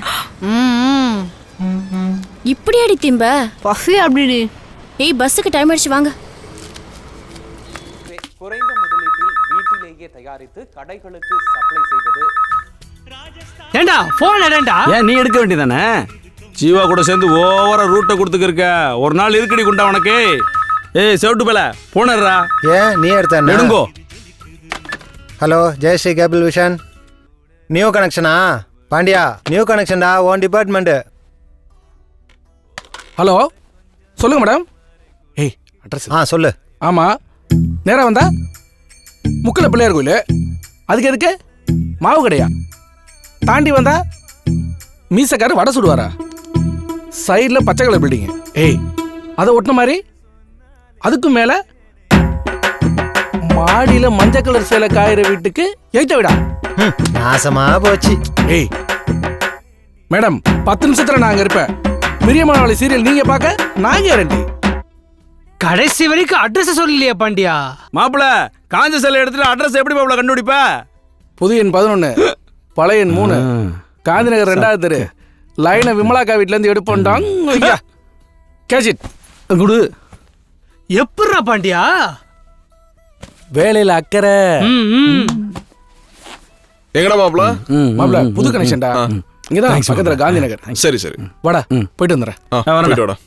இப்படி அடி திம்ப பசி அப்படி. ஏய், பஸ்ஸுக்கு டைம் ஆயிடுச்சு, வாங்க. குறைந்த முதலீட்டில் வீட்டிலேயே தயாரித்து கடைகளுக்கு சப்ளை செய்வது. ஏண்டா போன் எடுடா. ஏன் நீ எடுக்க வேண்டியதானே? ஜீவா கூட சேர்ந்து ஓவரா ரூட்டை கொடுத்துக்கிருக்க. ஒரு நாள் இருக்கடி குண்டா உனக்கு. ஏய் செவட்டு பேல போனறா. ஏன் நீ எடுத்த எடுங்கோ. Hello, Jayashree cable vision. New கனெக்ஷனா? பாண்டியா, நியூ கனெக்ஷன்டா, ஓன் டிபார்ட்மெண்ட். ஹலோ, சொல்லுங்க மேடம். ஏய் அட்ரஸ். சொல்லு. ஆமாம், நேராக வந்தா முக்கில் பிள்ளையார் கோயில், அதுக்கு எதுக்கு மாவு கடையா? தாண்டி வந்தா மீசக்காரு வடை சுடுவாரா? சைடில் பச்சை கலர் பில்டிங். ஏய் அதை ஒட்டின மாதிரி அதுக்கும் மேலே மாடியில் மஞ்சள் கலர் சேலை காயிற வீட்டுக்கு எய்த்த விடா. நாசமா போச்சு. ஏய் மேடம், 10 நிமிஷத்தில் நான் அங்கே இருப்பேன். மிரியமானவளை சீரியல் நீங்கள் பார்க்க நான் கேரண்டி. கடைசி வரைக்கும் அட்ரஸ் சொல்லலையா பாண்டியா? மாப்பிள, காஞ்ச சேலை எடுத்துட்டு அட்ரஸ் எப்படி மாப்பிள கண்டுபிடிப்ப? புது எண் 11, பழைய எண் 3, காந்திநகர் 2வது தெரு. லைனை விமலாக்கா வீட்டிலேருந்து எடுப்போண்டாங்க. கேட்சிட் குடு. எப்படா பாண்டியா? வேலையில் அக்கறை. எங்கடா மாப்பிள? மாப்பிள புது கனெக்ஷன்டா. இங்கதான் பக்கத்துல காந்தி நகர். சரி சரி வாடா, போயிட்டு வந்துடுறேன்.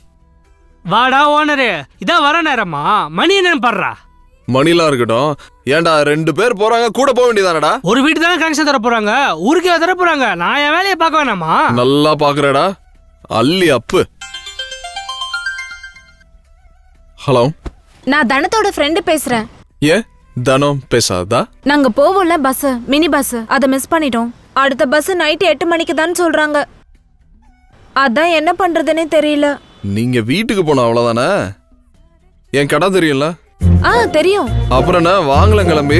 வாடா ஓனரு, இதான் வர நேரமா? மணி என்னன்னு பாடுறா. மணிலாம் இருக்கட்டும். ஏன்டா 2 பேர் போறாங்க, கூட போக வேண்டியதானடா? ஒரு வீட்டு தானே கனெக்ஷன் தர போறாங்க, ஊருக்கே தர போறாங்க. நான் என் வேலையை பார்க்க வேணாமா? நல்லா பாக்குறடா, அள்ளி அப்பு. ஹலோ, நான் தனத்தோட ஃப்ரெண்டு பேசுறேன். தனம் பேசாதா? நாங்க போவோம்ல பஸ், மினி பஸ், அதை மிஸ் பண்ணிட்டோம். அடுத்த பஸ் நைட் 8 மணிக்கு தான் சொல்றாங்க. அதான் என்ன பண்றதுன்னே தெரியல. நீங்க வீட்டுக்கு போன அவ்வளவுதானே? என் கடை தெரியும்ல? தெரியும். அப்புறம் என்ன, வாங்கல கிளம்பி.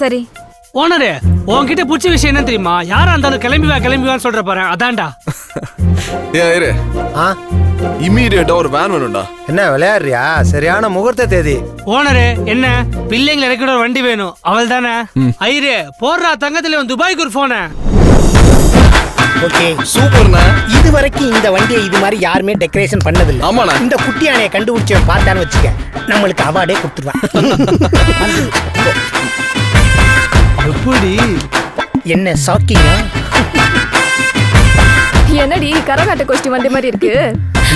சரி. ஓனரே, உன்கிட்ட பிடிச்ச விஷயம் என்ன தெரியுமா? யாரா இருந்தாலும் கிளம்பிவான்னு சொல்ற பாரு, அதான்டா. இரு, இமீடியட்டா ஒரு வேன் வேணும்டா. என்ன விளையாடுறியா? சரியான முகூர்த்த தேதி. ஓனரே, என்ன பிள்ளைங்களை இறக்கிட ஒரு வண்டி வேணும், அவள் தானே? ஐரே போடுறா, தங்கத்துல துபாய்க்கு ஒரு போன. ஓகே சூப்பர்ண்ணா. இது வரைக்கும் இந்த வண்டியை இது மாதிரி யாருமே டெக்கரேஷன் பண்ணதில்லை. ஆமாண்ணா. இந்த குட்டி யானையை கண்டுபிடிச்சவன் பார்த்தான்னு வச்சுக்க, நம்மளுக்கு அவார்டே கொடுத்துருவான். எப்படி? என்ன ஷாக்கிங்கா? என்னடி கரகாட்ட கோஷ்டி வண்டி மாதிரி இருக்கு?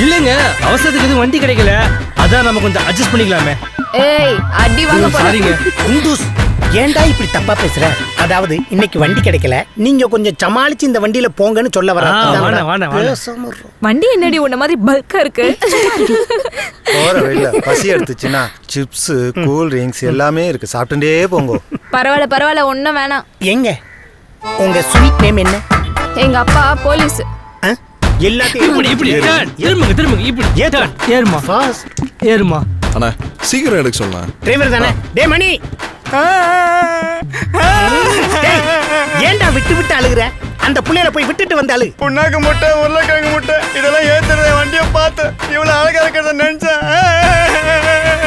இல்லைங்க, அவசரத்துக்கு எதுவும் வண்டி கிடைக்கல, அதான் நம்ம கொஞ்சம் அட்ஜஸ்ட் பண்ணிக்கலாமே. ஏய் அடி வாங்க சாரிங்க. குண்டூஸ், ஏன்டா இப்படி தப்பா பேசுற? அதாவது இன்னைக்கு வண்டி கிடைக்கல, நீங்க கொஞ்சம் சமாளிச்சு இந்த வண்டியில போங்கன்னு சொல்ல வர. வண்டி என்னடி உன்ன மாதிரி பல்கா இருக்கு? போற வழியில பசி எடுத்துச்சுன்னா சிப்ஸ், கூல் ட்ரிங்க்ஸ் எல்லாமே இருக்கு, சாப்பிட்டுட்டே போங்க. பரவாயில்ல, ஒன்னும் வேணாம். எங்க உங்க ஸ்வீட் நேம் என்ன? எங்க அப்பா போலீஸ். எல்லாத்தையும் இப்படி திரும்புங்க இப்படி ஏறுமா ஃபாஸ்ட் ஏறுமா. அண்ணா சீக்கிரம் எடுக்க சொல்லலாம். டிரைவர் தானே? டேய் மணி, ஏன்டா விட்டு அழுகுற? அந்த புள்ளையில போய் விட்டுட்டு வந்தாளு. புண்ணாக்கு முட்டை, உருளைக்கிழங்கு முட்டை, இதெல்லாம் ஏத்துறத வண்டியை பார்த்து இவ்வளவு அழகா இருக்கிறத நினைச்சேன்.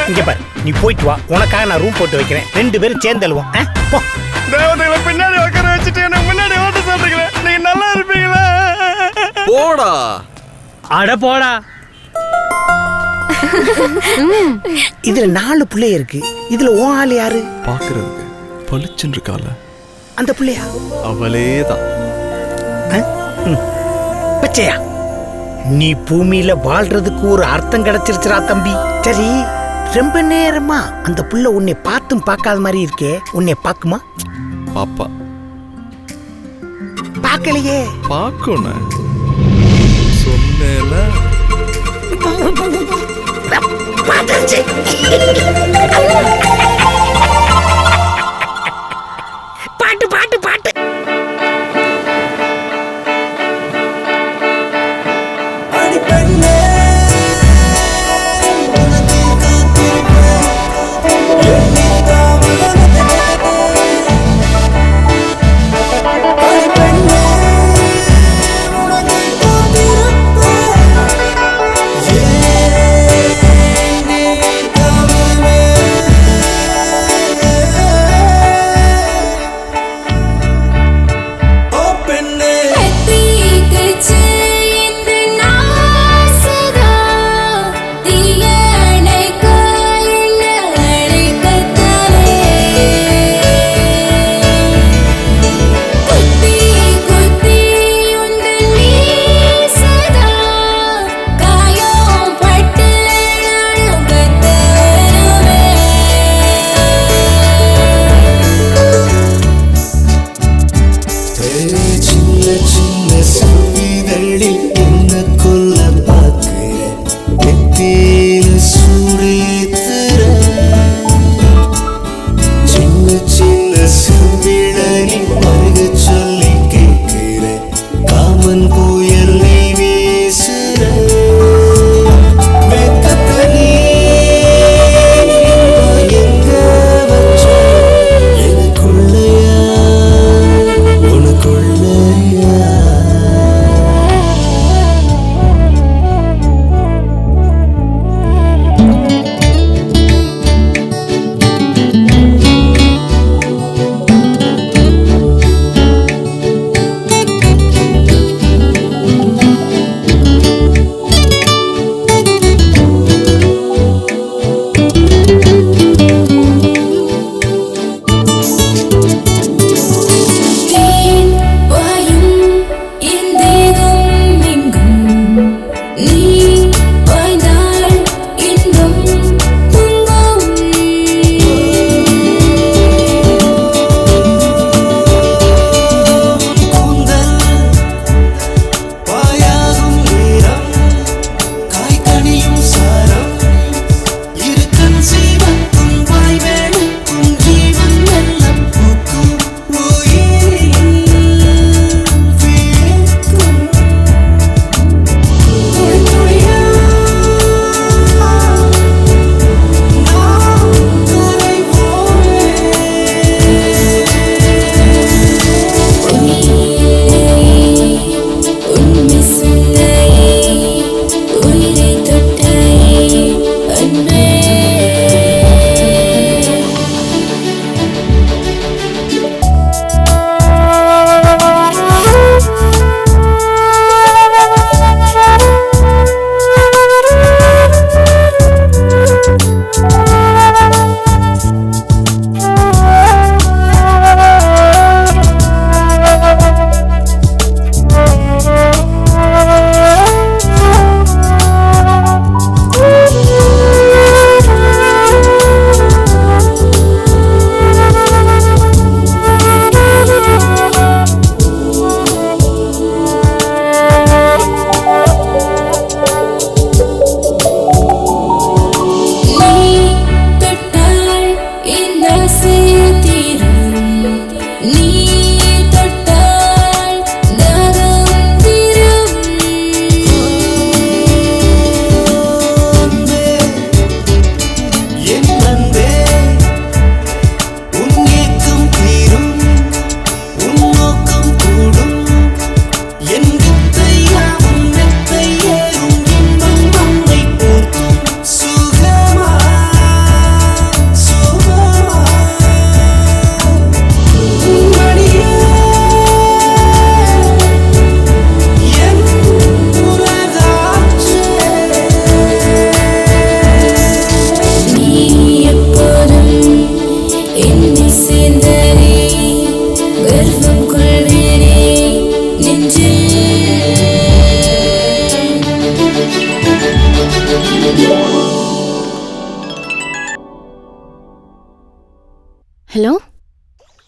இங்க பாரு, நீ போயிட்டு வா, உனக்காக நான் ரூம் போட்டு வைக்கிறேன். 2 பேரும் சேர்ந்து அழுவோம். போ. தேவதைகளை பின்னாடி உட்கார வச்சுட்டு எனக்கு முன்னாடி ஓட்ட சொல்றீங்களே, நீங்க நல்லா இருப்பீங்களா? போடா. அட போடா. இதுல 4 பிள்ளை இருக்கு. இதுல உன் ஆள் யாரு? பாக்குறதுக்கு பளிச்சுன்னு இருக்கால அந்த பிள்ளையா? அவளேதான். பச்சையா, நீ பூமியில வாழ்றதுக்கு ஒரு அர்த்தம் கிடைச்சிருச்சுரா தம்பி. சரி, ரொம்ப நேரமா அந்த புள்ள உன்னை பார்த்தும் பார்க்காத மாதிரி இருக்கே, உன்னை பாக்குமா? பாப்பா பார்க்கலையே. பாக்கணும் சொன்னேல. பாட்டு பாட்டு பாட்டு.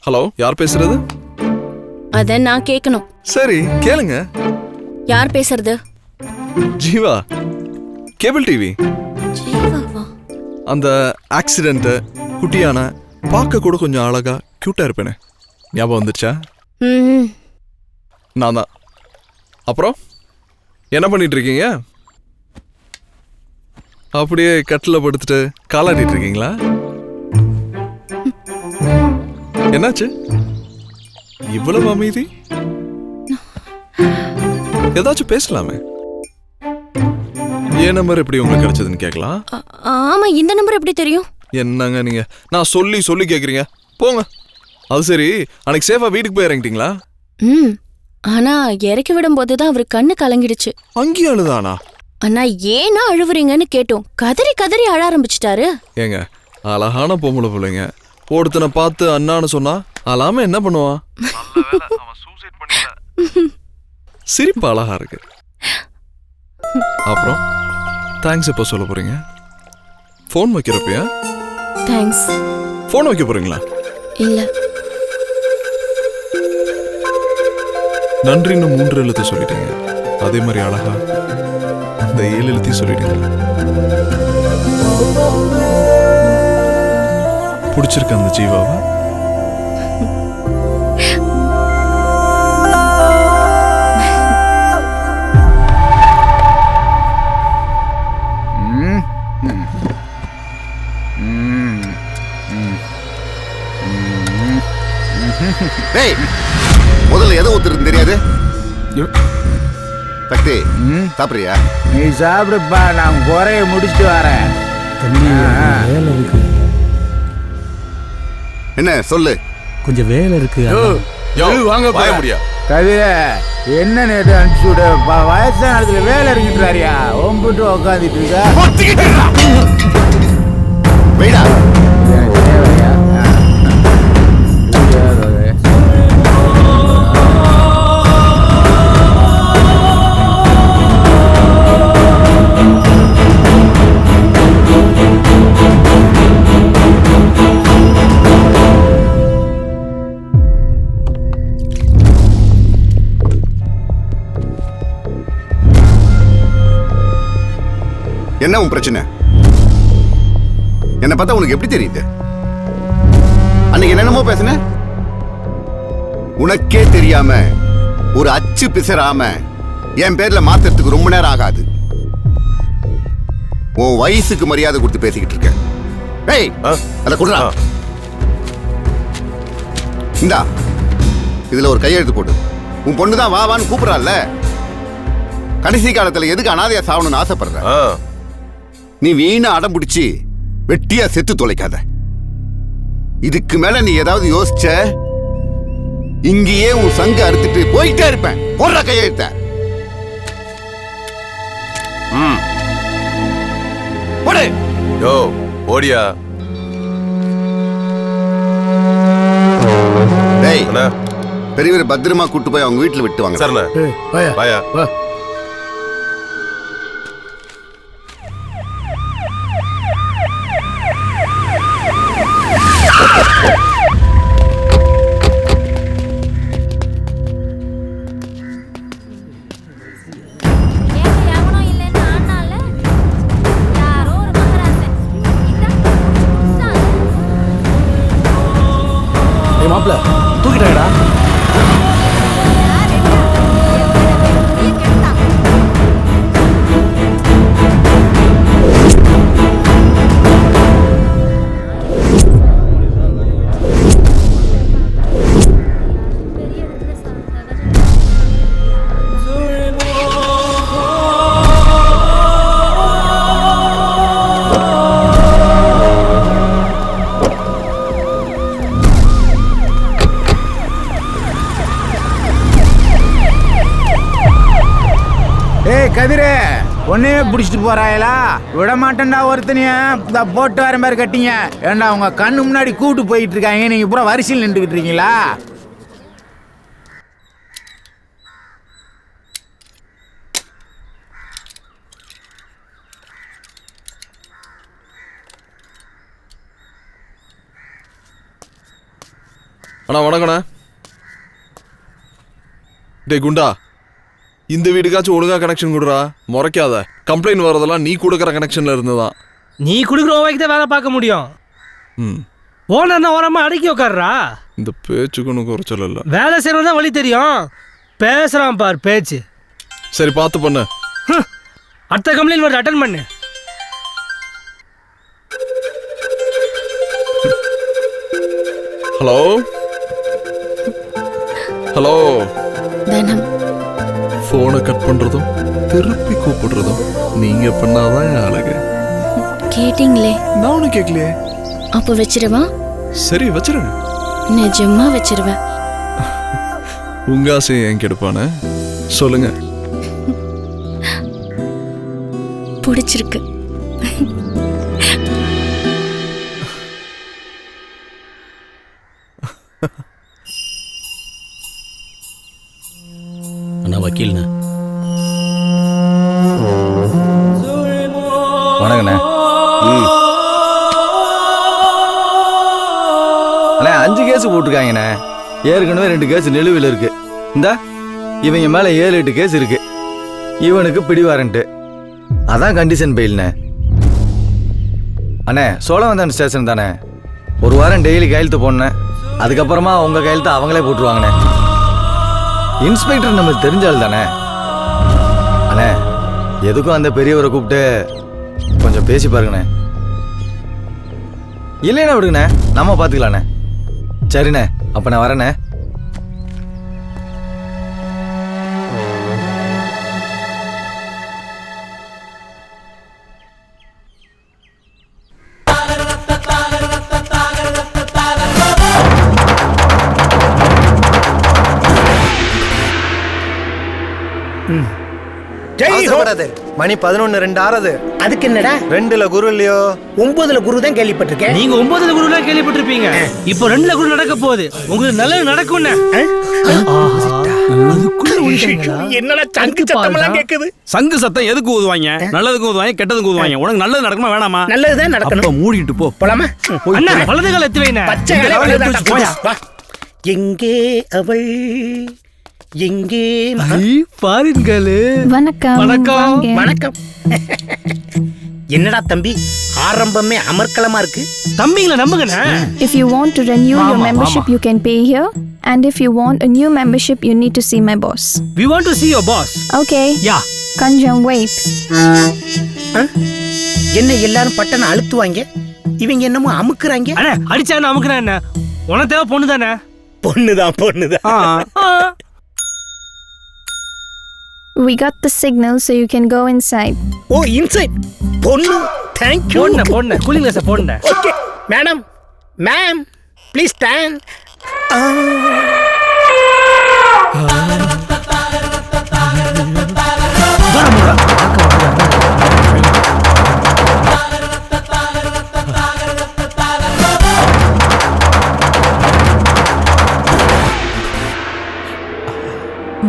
ஹலோ, யார் பேசுறது? அத நான் கேட்கணும். சரி கேளுங்க. யார் பேசுறது? Jeeva, cable TV. ஜீவாவா? அந்த ஆக்சிடென்ட் குட்டியான பார்க்க கூட கொஞ்சம் அழகா கியூட்டா இருப்பேனே, ஞாபகம் வந்துச்சா? நான் தான். அப்புறம் என்ன பண்ணிட்டு இருக்கீங்க? அப்படியே கட்டில் படுத்துட்டு காலாட்டிட்டு இருக்கீங்களா? என்னாச்சு இவ்வளவு அமைதி? ஏதாச்சும் பேசலாமே. ஏன் நம்பர் எப்படி உங்களுக்கு கிடைச்சதுன்னு கேட்கலாம். ஆமா, இந்த நம்பர் எப்படி தெரியும்? என்னங்க நீங்க, நான் சொல்லி சொல்லி கேக்குறீங்க. போங்க. அது சரி, அன்னைக்கு சேஃபா வீட்டுக்கு போய் இறங்கிட்டீங்களா? ஆனா இறக்கி விடும் போதுதான் அவரு கண்ணு கலங்கிடுச்சு. அங்கேயும் அழுதானா? அண்ணா ஏன்னா அழுவுறீங்கன்னு கேட்டோம். கதறி கதறி அழ ஆரம்பிச்சிட்டாரு. ஏங்க, அழகான பொம்பளை பிள்ளைங்க ஒருத்தனை பார்த்து அண்ணான்னு சொன்னா அழாம என்ன பண்ணுவான்? சிரிப்பு அழகா இருக்கு. அப்புறம் தேங்க்ஸ் எப்போ சொல்ல போறீங்க? ஃபோன் வைக்கிறப்பயா? தேங்க்ஸ். ஃபோன் வைக்க போறீங்களா? இல்ல. நன்றின்னு 3 எழுத்து சொல்லிட்டீங்க. அதே மாதிரி அழகா இந்த 7 எழுத்தையும் சொல்லிட்டீங்க. பிடிச்சிருக்க அந்த ஜீவாவை? முதல்ல எதை ஊத்துறது தெரியாது. பக்தி சாப்பிடுறியா? நீ சாப்பிடுப்பா, நான் குறைய முடிச்சுட்டு வரேன். வேலை இருக்கு. என்ன சொல்லு? கொஞ்சம் வேலை இருக்கு. வாங்க பாய முடியா? கவிர என்ன நேற்று அனுப்பிச்சு விட வயசான இடத்துல வேலை இருக்குறாரியா? ஒம்பிட்டு உக்காந்துட்டு இருக்கா? வெயிடா என்ன உன் பிரச்சனை? என்ன பார்த்தா உனக்கு எப்படி தெரியுது? அன்னைக்கு என்னென்னமோ பேசுன. உனக்கே தெரியாம ஒரு அச்சு பிசராம என் பேர்ல மாத்துறதுக்கு ரொம்ப நேரம் ஆகாது. உன் வயசுக்கு மரியாதை கொடுத்து பேசிக்கிட்டு இருக்க. ஏய், அத குடுறா. இந்தா, இதுல ஒரு கையெழுத்து போடு. உன் பொண்ணுதான் வா வான்னு கூப்பிடறாள்ல. கடைசி காலத்துல எதுக்கு அனாதையா சாவணும்னு ஆசைப்படுற? நீ வீணா அடம் பிடிச்சி வெட்டியா செத்து தொலைக்காத. இதுக்கு மேல நீ ஏதாவது யோசிச்ச, இங்கேயே உன் சங்க அறுத்துட்டு போயிட்டே இருப்பேன். போடுற கையெழுத்த. போடு. யோ ஓடியா. டேய், பெரியவர் பத்திரமா கூட்டு போய் அவங்க வீட்டுல விட்டு வாங்க. சரண பாயா. மாப்பிள்ள தூக்கிட்டாடா. கதிரே, ஒன்னே பிடிச்சிட்டு போறாயலா? விட மாட்டேன்டா ஒருத்தனைய. போட்டு வர மாதிரி கட்டிங்க. ஏண்டா உங்க கண்ணு முன்னாடி கூட்டு போயிட்டு இருக்காங்க, நீங்க பூரா வரிசையில் நின்றுகிட்டு இருக்கீங்களா? அண்ணா வணக்கண்ணா. டேய் குண்டா, இந்த வீட்டுக்காச்சும் ஒழுங்கா கனெக்ஷன் கொடுறா. முறைக்காத. கம்ப்ளைண்ட் வரதெல்லாம் நீ கொடுக்குற கனெக்ஷன்ல இருந்துதான். நீ கொடுக்குற ஓவாய்க்கு தான் வேலை பார்க்க முடியும். ஓனர்னா ஓரமா அடக்கி உட்கார்றா. இந்த பேச்சுக்கு ஒன்றும் குறைச்சல் இல்லை. வேலை செய்யறது தான் வழி தெரியும். பேசுறான் பார் பேச்சு. சரி பார்த்து பண்ணு. அடுத்த கம்ப்ளைண்ட் வருது, அட்டன் பண்ணு. Hello hello. தனம். ஃபோனை கட் பண்றதும் திருப்பி கூப்பிடுறதும் நீங்க பண்ணாதான் என் அழகு. கேட்டிங்களே. நான் ஒன்றும் கேட்கலையே. அப்போ வச்சிருவா? சரி வச்சிருங்க. நிஜமா வச்சிருவேன். உங்க ஆசையை ஏன் கெடுப்பானே சொல்லுங்க. பிடிச்சிருக்கு. அண்ணா வக்கீல்ண்ணா. வணக்கண்ணே. அண்ணே 5 கேஸ் போட்டிருக்காங்கண்ணே. ஏற்கனவே 2 கேஸ் நிலுவையில் இருக்கு. இந்த இவங்க மேலே 7-8 கேஸ் இருக்கு. இவனுக்கு பிடி வாரண்ட்டு. அதான் கண்டிஷன் பெயில்ண்ணே. அண்ணே சோழவந்தான் ஸ்டேஷன் தானே. 1 வாரம் டெய்லி கையெழுத்து போடணேன். அதுக்கப்புறமா உங்கள் கையெழுத்து அவங்களே போட்டுருவாங்கண்ணே. இன்ஸ்பெக்டர் நம்மளுக்கு தெரிஞ்சால் தானே. அண்ணே எதுக்கும் அந்த பெரியவரை கூப்பிட்டு கொஞ்சம் பேசி பாருங்கண்ணே. இல்லைண்ணே விடுங்கண்ணே, நம்ம பார்த்துக்கலாண்ணே. சரிண்ணே, அப்போ நான் வரேண்ணே. மணி 11:02 ஆறது. அதுக்கு என்னடா 2ல குரு இல்லையோ? 9ல குரு தான் கேள்விப்பட்டிருக்கேன். நீங்க 9ல குரு தான் கேள்விப்பட்டிருப்பீங்க. இப்போ 2ல குரு நடக்க போகுது. உங்களுக்கு நல்லது நடக்கும்னு. என்னடா சங்கு சத்தமெல்லாம் கேக்குது? சங்கு சத்தம் எதுக்கு ஊதுவாங்க? நல்லதுக்கு ஊதுவாங்க, கெட்டதுக்கு ஊதுவாங்க. உனக்கு நல்லது நடக்குமா வேணாமா? நல்லதுதான் நடக்கணும். அப்ப மூடிட்டு போ. போலாமா? அண்ணா வலது கால எத்து வைங்க. பச்சை கால போயா. வா. எங்கே அவள்? எங்கே பாருங்களே. வணக்கம். வணக்கம். வணக்கம். என்னடா தம்பி ஆரம்பமே அமர்க்கலமா இருக்கு. தம்பிங்கள நம்புங்கண்ணா. If you want to renew your membership, you can pay here. And if you want a new membership, you need to see my boss. We want to see your boss. Okay. Yeah. Kanjam, wait. என்ன எல்லாரும் பட்டனை அழுத்துவாங்க, இவங்க என்னமோ அமுக்குறாங்க. அண்ணா அடிச்சானே அமுக்குறேன். என்ன உனக்கு தேவை பொண்ணு தானே? பொண்ணுதான். We got the signal, so you can go inside. Oh, inside. பொண்ணு. Thank you. பொண்ணு கூலிங் கிளாஸ் போடுங்க. Okay. Madam, ma'am, please stand.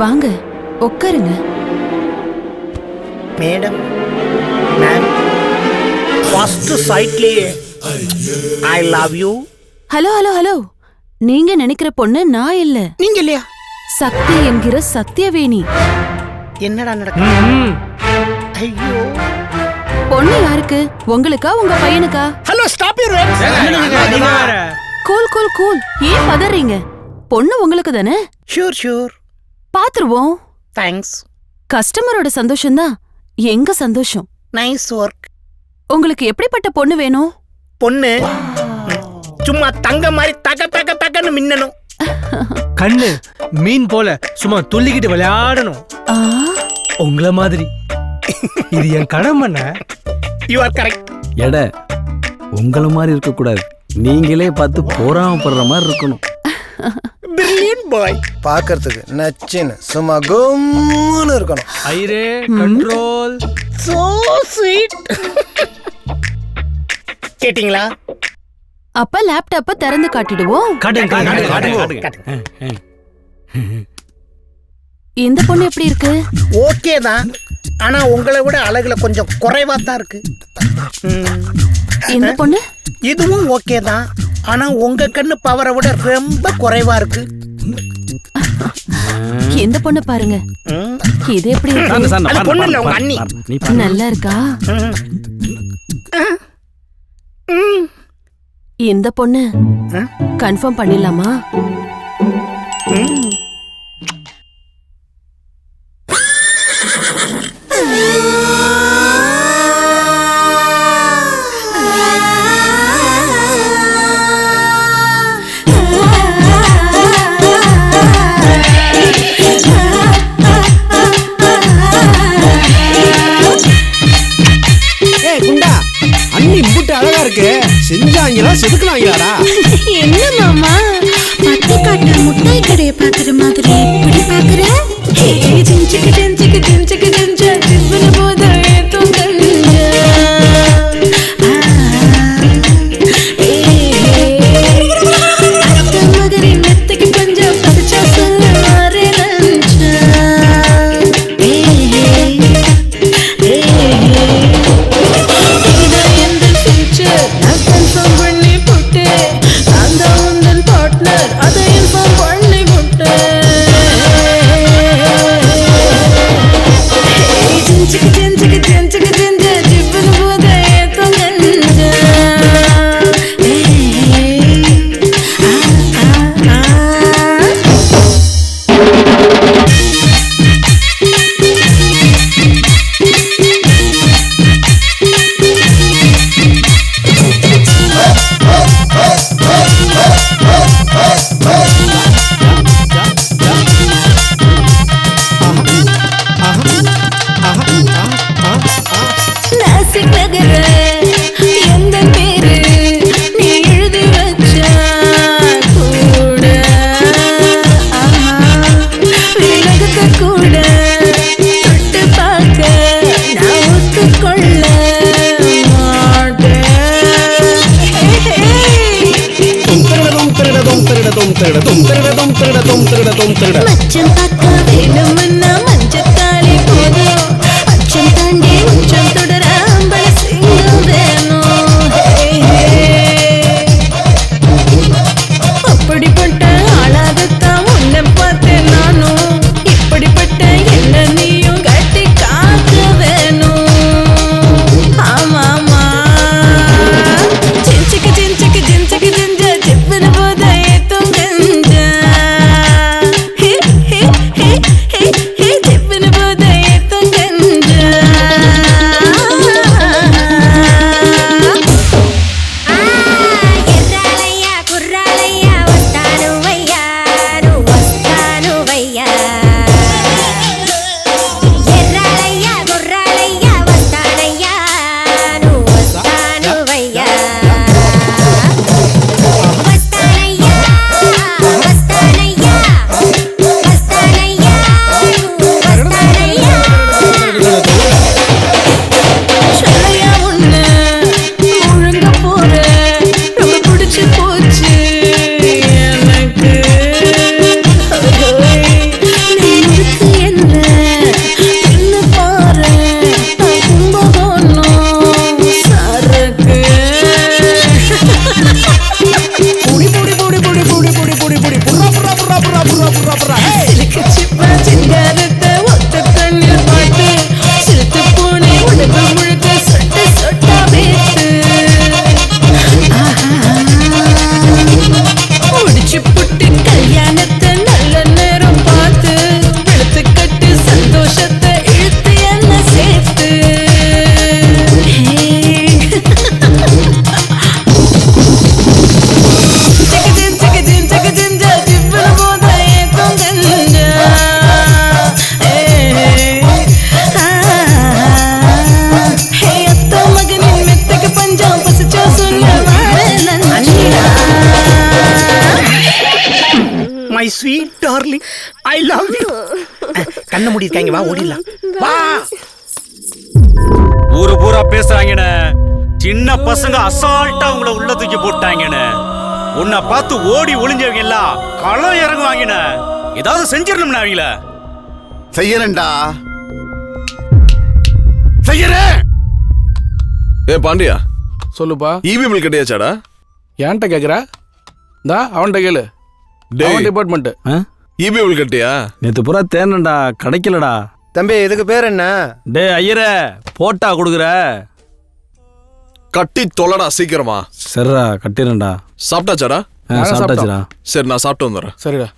வாங்க உட்காருங்க. மேடம், மேம், ஃபர்ஸ்ட் சைட்லயே I love you. Hello hello hello. நீங்க நினைக்கிற பொண்ணு நான் இல்ல. நீங்க இல்லையா? சக்தி என்கிற சத்தியவேணி. என்னடா நடக்குது? ஐயோ. பொண்ணு யாருக்கு? உங்களுக்கா உங்க பையனுக்கா? Hello stop your words. Cool cool cool. ஏன் பதறீங்க? பொண்ணு உங்களுக்கு தானே? ஷூர். பாத்துருவோம். தேங்க்ஸ். கஸ்டமரோட சந்தோஷம் தான் எங்க சந்தோஷம். Nice work. உங்களுக்கு எப்படிப்பட்ட பொண்ணு வேணும்? பொண்ணு சும்மா தங்க மாதிரி தக தக தகன்னு மின்னணும். கண்ணு மீன் போல சும்மா துள்ளிக்கிட்டு விளையாடணும். உங்கள மாதிரி. இது என் கடமைண்ணா. You are correct. எடை உங்கள மாதிரி இருக்க கூடாது. நீங்களே பார்த்து போராமப்படுற மாதிரி இருக்கணும். பிரில்லியன்ட் பாய். பார்க்கிறதுக்கு நச்சின்னு சும்மா கும்முன்னு இருக்கணும். ஐரே கண்ட்ரோல். So sweet. கேட்டிங்களா? அப்ப லேப்டாப்ப திறந்து காட்டிடுவோம். இந்த பொண்ணு எப்படி இருக்கு? ஓகே தான். ஆனா உங்களை விட அழகுல கொஞ்சம் குறைவா தான் இருக்கு. இந்த பொண்ணு? இதுவும் ஓகே தான். ஆனா உங்க கண்ணு பவரை விட ரொம்ப குறைவா இருக்கு. எந்த பொண்ணு பாருங்க. இது எப்படி அது பொண்ணு இல்ல, உங்க அண்ணி. நல்லா இருக்கா? இந்த பொண்ணு கன்ஃபார்ம் பண்ணிடலாமா? குண்டா, அண்ணி இம்புட்டு அழகா இருக்கு. செஞ்சாங்களா செதுக்குனாங்களாடா? என்ன மாமா, பத்து காட்டுற முட்டாய் கடையை பாக்குற மாதிரி இப்படி பாக்குற? ஜிஞ்சுக்கு ஜிஞ்சுக்கு ஜிஞ்சுக்கு ஜிஞ்சா ஜிவ்வுன போதா ஏத்தும் கஞ்சா. அத்த மகரின் மெத்தைக்கு கொஞ்சம் பறிச்சா சொல்ல மாறே நஞ்சா. இதுதான் எந்த future, நான் confirm பண்ணி போட்டேன். நான் தான் உந்தன் partner, அதை inform பண்ணி போட்டேன். ஜிஞ்சுக்கு ஜிஞ்சுக்கு ஜிஞ்சுக்கு ஜிஞ்சா ஜிவ்வுன போதா ஏத்தும் கஞ்சா. நாசிக் நகர எந்த பேரு நீ எழுதி வச்சா கூட விலகத்தை கூட தொட்டு பார்க்க நான் ஒத்துக்கொள்ள மச்சம் பார்க்க வேணும்னா மஞ்சத்தாளி போதும். அச்சம் தாண்டி உச்சம் தொடர அம்பல சிங்கம் வேணும். அப்படிப்பட்ட ஆளாகத்தான் உன்னை பார்த்தேன் நானும். இப்படிப்பட்ட என்ன நீயும் கட்டி காக்க வேணும். ஆமாமா, ஜிஞ்சுக்கு ஜிஞ்சுக்கு ஜிஞ்சுக்கு ஜிஞ்சா ஜிவ்வுன போதா ஏத்தும் கஞ்சா. ஜிவ்வுன போதா ஏத்தும் கஞ்சா. ఎర్రాలయ్యా కుర్రాలయ్యా వస్తాను వయ్యా నువ్వు వస్తాను వయ్యా. ఎర్రాలయ్యా కుర్రాలయ్యా వస్తానయ్యా నువ్వు వస్తాను వయ్యా. వస్తానయ్యా వస్తానయ్యా వస్తానయ్యా నువ్వు వస్తానయ్యా. சொல்லையா உன்னை முழுங்க போற ரொம்ப பிடிச்சு போச்சு எனக்கு. நீ முழுக்கு என்ன தின்னு பாரு, நான் கும்பகோணம் சரக்கு. சிலுக்கு சிப்பா சிங்காரத்தை ஒத்த கண்ணில் பாட்டு சிலுத்து போனே உடம்பு முழுக்க சொட்ட சொட்டா வேத்து. முடிச்சு புட்டு கல்யாணத்தை நல்ல நேரம் பார்த்து வெளுத்து கட்டு சந்தோஷத்தை இழுத்து என்ன சேர்த்து. My sweet darling, I love you. கண்ண மூடி இருக்காங்க, வா ஓடிடலாம் வா. ஊரு பூரா பேசுறாங்கன்னு சின்ன பசங்க அசால்ட்டா உங்களை உள்ள தூக்கி போட்டாங்கன்னு உன்னை பார்த்து ஓடி ஒளிஞ்சவங்க எல்லாம் களம் இறங்குவாங்கன்னு ஏதாவது செஞ்சிடணும்னா அவங்கள. செய்யறேன்டா, செய்யறேன். பாண்டியா சொல்லுப்பா. இவி மில் கட்டியாச்சாடா? ஏன்ட்ட கேட்குற இந்தா அவன்கிட்ட கேளு அவன் டிபார்ட்மெண்ட்டு இபி பில் கட்டியா? நேற்று பூரா தேனண்டா கிடைக்கலடா. தம்பி இதுக்கு பேர் என்ன? டே ஐயரே போட்டா கொடுக்குற கட்டி தொலைடா சீக்கிரமா. சரிடா கட்டிடுறேன்டா. சாப்பிட்டாச்சாடா? சாப்பிட்டாச்சுடா. சரி நான் சாப்பிட்டு வந்துடுறேன். சரிடா.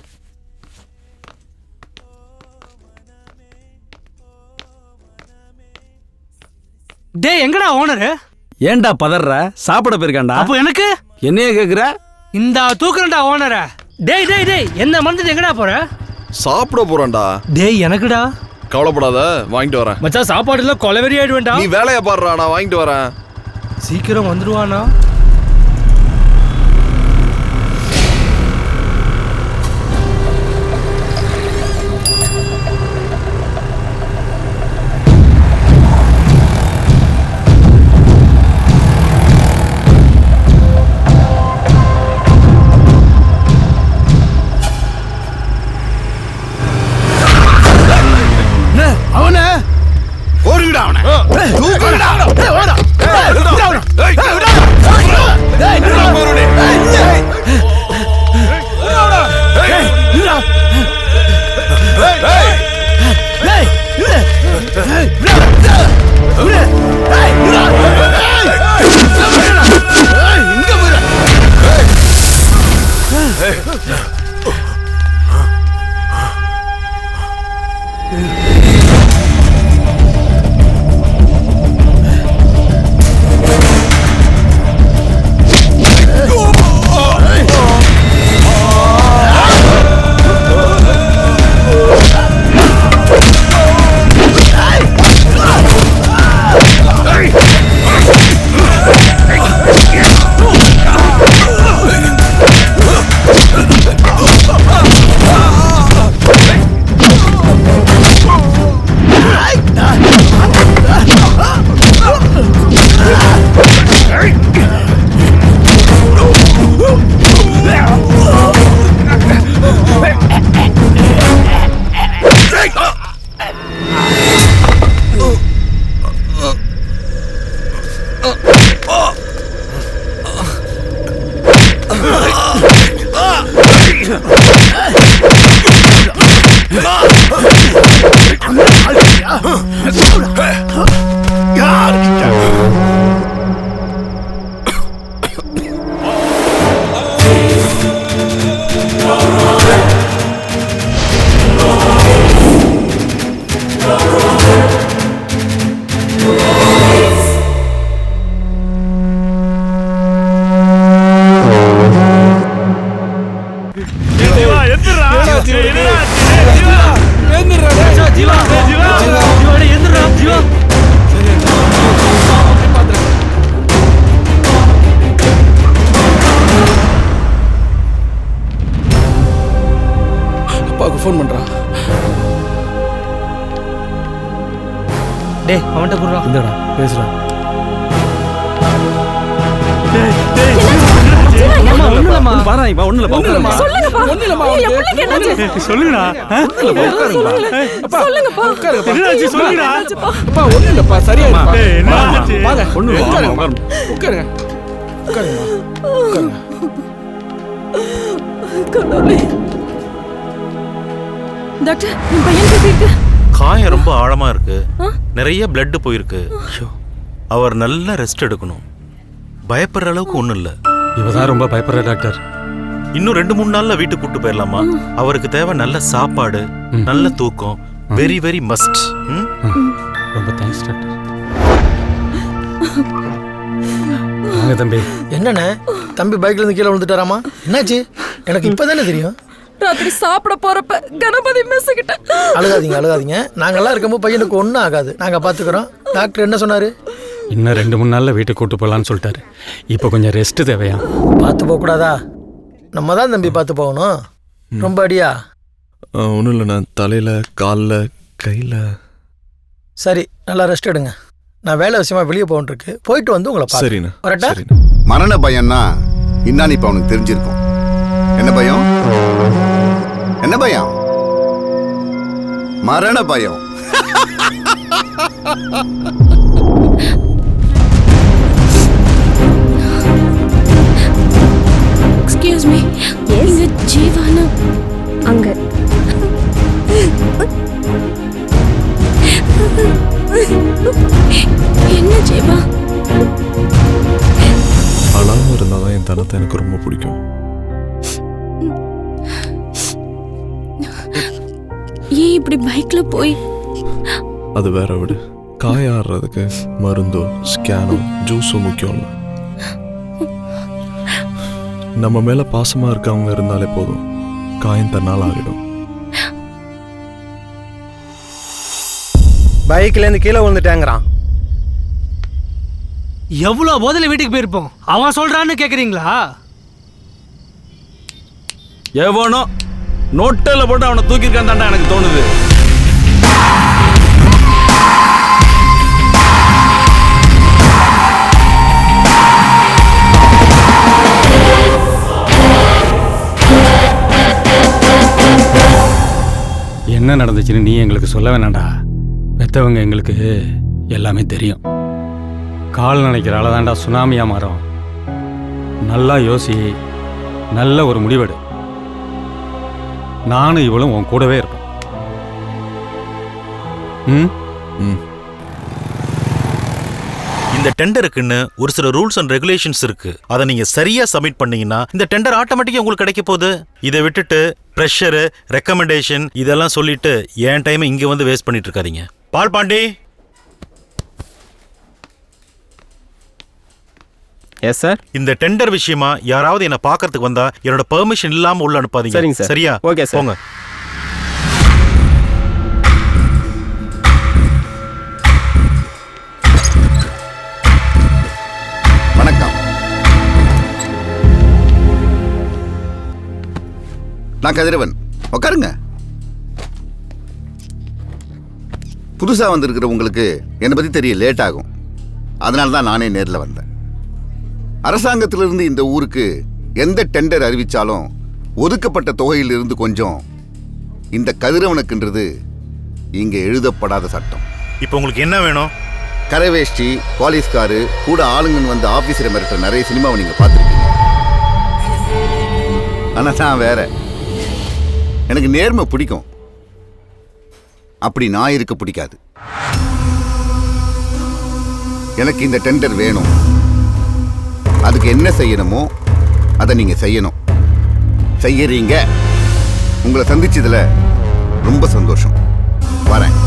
டே எங்கடா ஓனரு? ஏன்டா பதற? சாப்பிட போயிருக்காண்டா. அப்போ எனக்கு என்னைய கேக்குற? இந்த தூக்குறேன்டா ஓனர. டேய் டேய் டேய் என்ன மறந்துட்டு எங்கடா போற? சாப்பிட போறேன்டா. டேய் எனக்குடா. கவலைப்படாத வாங்கிட்டு வரேன். மச்சான் சாப்பாடு எல்லாம் கொலவெறி ஆயிடுவேன்டா. நீ வேலையை பாடுறா நான் வாங்கிட்டு வரேன். சீக்கிரம் வந்துருவானா? அவனே ஓடுங்கடா அவனை தூக்குங்கடா ஓடா ஃபோன் பண்றான். டேய் அவன்கிட்ட குடுறா. இந்தடா பேசுறா. அம்மா ஒண்ணுலமா பாரா இப்ப ஒண்ணுல சொல்லுங்கப்பா. ஒண்ணுலமா என் பிள்ளைக்கு என்னாச்சு? சொல்லுடா. சொல்லுங்கப்பா. என்னாச்சு சொல்லுடா. அப்பா ஒண்ணுலப்பா சரியா இருப்பா. என்னாச்சு? வாங்க ஒண்ணுல உட்காருங்க. உட்காருங்க. உட்காருங்க. உட்காருங்க. கடவுளே. டாக்டர் என் பையன் எப்படி இருக்கு? காயம் ரொம்ப ஆழமா இருக்கு. நிறைய பிளட் போயிருக்கு. அவர் நல்லா ரெஸ்ட் எடுக்கணும். பயப்படுற அளவுக்கு ஒண்ணும் இல்ல. இவதான் ரொம்ப பயப்படுற டாக்டர். இன்னும் 2-3 நாள்ல வீட்டுக்கு கூட்டு போயிடலாமா? அவருக்கு தேவை நல்ல சாப்பாடு, நல்ல தூக்கம். Very very must. ரொம்ப தேங்க்ஸ் டாக்டர். வாங்க தம்பி. என்னண்ணே தம்பி பைக்ல இருந்து கீழே விழுந்துட்டாராமா? என்னாச்சு? எனக்கு இப்பதானே தெரியும். ராத்திரி சாப்பிட போறப்ப கணபதி மெஸ்ஸுக்கிட்ட. அழுகாதீங்க. நாங்கெல்லாம் இருக்கும்போது பையனுக்கு ஒன்றும் ஆகாது. நாங்க பாத்துக்கிறோம். டாக்டர் என்ன சொன்னாரு? இன்னும் 2-3 நாள்ல வீட்டுக்கு கூட்டு போகலான்னு சொல்லிட்டாரு. இப்போ கொஞ்சம் ரெஸ்ட் தேவையா? பார்த்து போக கூடாதா? நம்ம தான் தம்பி பார்த்து போகணும். ரொம்ப அடியா? ஒன்றும் இல்லை, நான் தலையில் காலில் கையில். சரி நல்லா ரெஸ்ட் எடுங்க. நான் வேலை விஷயமா வெளியே போகணுருக்கு. போயிட்டு வந்து உங்களை சரிண்ணா. வரட்டா? மரண பயம்னா இன்னான்னு இப்போ அவனுக்கு தெரிஞ்சிருக்கும். என்ன பயம்? என்ன பயம்? மரண பயம். இங்க ஜீவானா அங்க என்ன ஜீவா? அழாம இருந்தாதான் என் தனத்தை எனக்கு ரொம்ப பிடிக்கும். ஏன் இப்படி பைக்ல போய்? அது வேற விடு. காய ஆடுறதுக்கு மருந்தோ ஸ்கேனோ ஜூஸோ முக்கியம் இல்லை. நம்ம மேல பாசமா இருக்கவங்க இருந்தாலே போதும், காயம் தன்னால் ஆகிடும். பைக்ல இருந்து கீழே விழுந்துட்டாங்கிறான். எவ்வளவு போதில வீட்டுக்கு போயிருப்போம், அவன் சொல்றான்னு கேக்குறீங்களா? எவனோ நோட்டில் போட்டு அவனை தூக்கியிருக்கான் தாண்டா எனக்கு தோணுது. என்ன நடந்துச்சுன்னு நீ எங்களுக்கு சொல்ல வேணாண்டா. பெற்றவங்க எங்களுக்கு எல்லாமே தெரியும். கால் நினைக்கிற அளதாண்டா சுனாமியா மாறும். நல்லா யோசி, நல்ல ஒரு முடிவெடு. நானும் இவளும் உன் கூடவே இருப்போம். இந்த டெண்டருக்குன்னு ஒரு சில ரூல்ஸ் அண்ட் ரெகுலேஷன்ஸ் இருக்கு. அதை நீங்க சரியா சப்மிட் பண்ணீங்கன்னா இந்த டெண்டர் ஆட்டோமேட்டிக்கா உங்களுக்கு கிடைக்க போகுது. இதை விட்டுட்டு ப்ரெஷரு, ரெக்கமெண்டேஷன் இதெல்லாம் சொல்லிட்டு என் டைமை இங்க வந்து வேஸ்ட் பண்ணிட்டு இருக்காதீங்க. பால் பாண்டி. Yes sir. இந்த டெண்டர் விஷயமா யாராவது என்ன பார்க்கறதுக்கு வந்தா என்னோட பெர்மிஷன் இல்லாம உள்ள அனுப்பாதீங்க. சரிங்க சார். சரியா? Okay sir. போங்க. வணக்கம். நான் கதிரவன். உட்காருங்க. புதுசா வந்திருக்கிற உங்களுக்கு என்னை பத்தி தெரிய லேட் ஆகும். அதனால தான் நானே நேரில் வந்தேன். அரசாங்கத்திலிருந்து இந்த ஊருக்கு எந்த டெண்டர் அறிவிச்சாலும் ஒதுக்கப்பட்ட தொகையிலிருந்து கொஞ்சம் இந்த கதிரவனுக்குன்றது இங்க எழுதப்படாத சட்டம். இப்போ உங்களுக்கு என்ன வேணும்? கரைவேஷ்டி, போலீஸ்காரு கூட ஆளுங்கன்னு வந்து ஆபீஸரை மிரட்ட நிறைய சினிமாவை நீங்க பார்த்துருக்கீங்க. ஆனா நான் வேற. எனக்கு நேர்மை பிடிக்கும். அப்படி நான் இருக்க பிடிக்காது. எனக்கு இந்த டெண்டர் வேணும். அதுக்கு என்ன செய்யணுமோ அதை நீங்க செய்யணும். செய்யறீங்க. உங்களை சந்திச்சதுல ரொம்ப சந்தோஷம். வரேன்.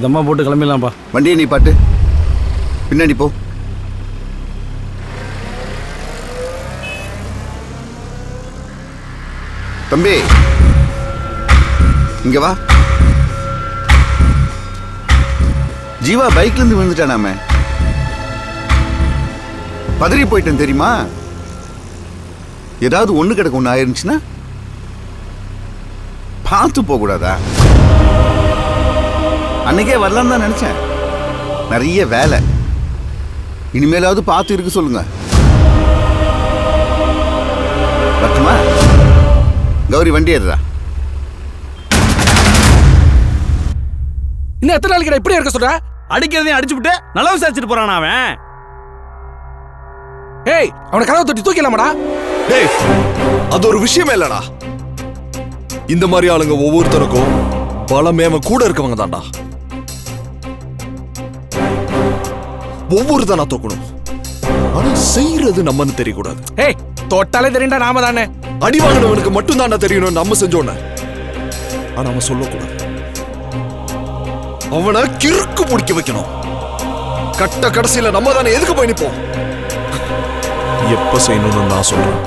தம்மா போட்டு கிளம்பிடலாம்ப்பா. வண்டியை நீ பாட்டு பின்னாடி போ. தம்பி இங்க வா. ஜீவா பைக்ல இருந்து விழுந்துட்டானாமே. பதறி போயிட்டேன் தெரியுமா? ஏதாவது ஒண்ணு கிடக்கு ஒண்ணு ஆயிருந்துச்சுன்னா பார்த்து போக கூடாதா? அன்னைக்கே வரலான்னு தான் நினைச்சேன். நிறைய வேலை. இனிமேலாவது பார்த்து இருக்க சொல்லுங்க. பட்டுமா? கௌரி வண்டி ஏறுறா. இன்னும் எத்தனை நாளைக்கு இப்படியே இருக்க சொல்ற? அடிக்கிறதையும் அடிச்சு விட்டு நல்லா விசாரிச்சுட்டு போறான் அவன். ஏய், அவனை கதவை தொட்டி தூக்கலாமாடா? டேய், அது ஒரு விஷயமே இல்லடா. இந்த மாதிரி ஆளுங்க ஒவ்வொருத்தருக்கும் பலமேம கூட இருக்கவங்க தான்டா. ஒவ்வொரு தானா தூக்கணும். ஆனா செய்யறது நம்மன்னு தெரியக்கூடாது. ஏய், தொட்டாலே தெரியும்டா நாம தானே. அடி வாங்கினவனுக்கு மட்டும் தானே தெரியணும் நம்ம செஞ்சோன்னு. ஆனா அவன் சொல்லக்கூடாது. அவனை கிறுக்கு பிடிக்க வைக்கணும். கட்ட கடைசியில நம்ம தானே எதுக்கு போய் நிப்போம். எப்ப செய்யணும்னு நான் சொல்றேன்.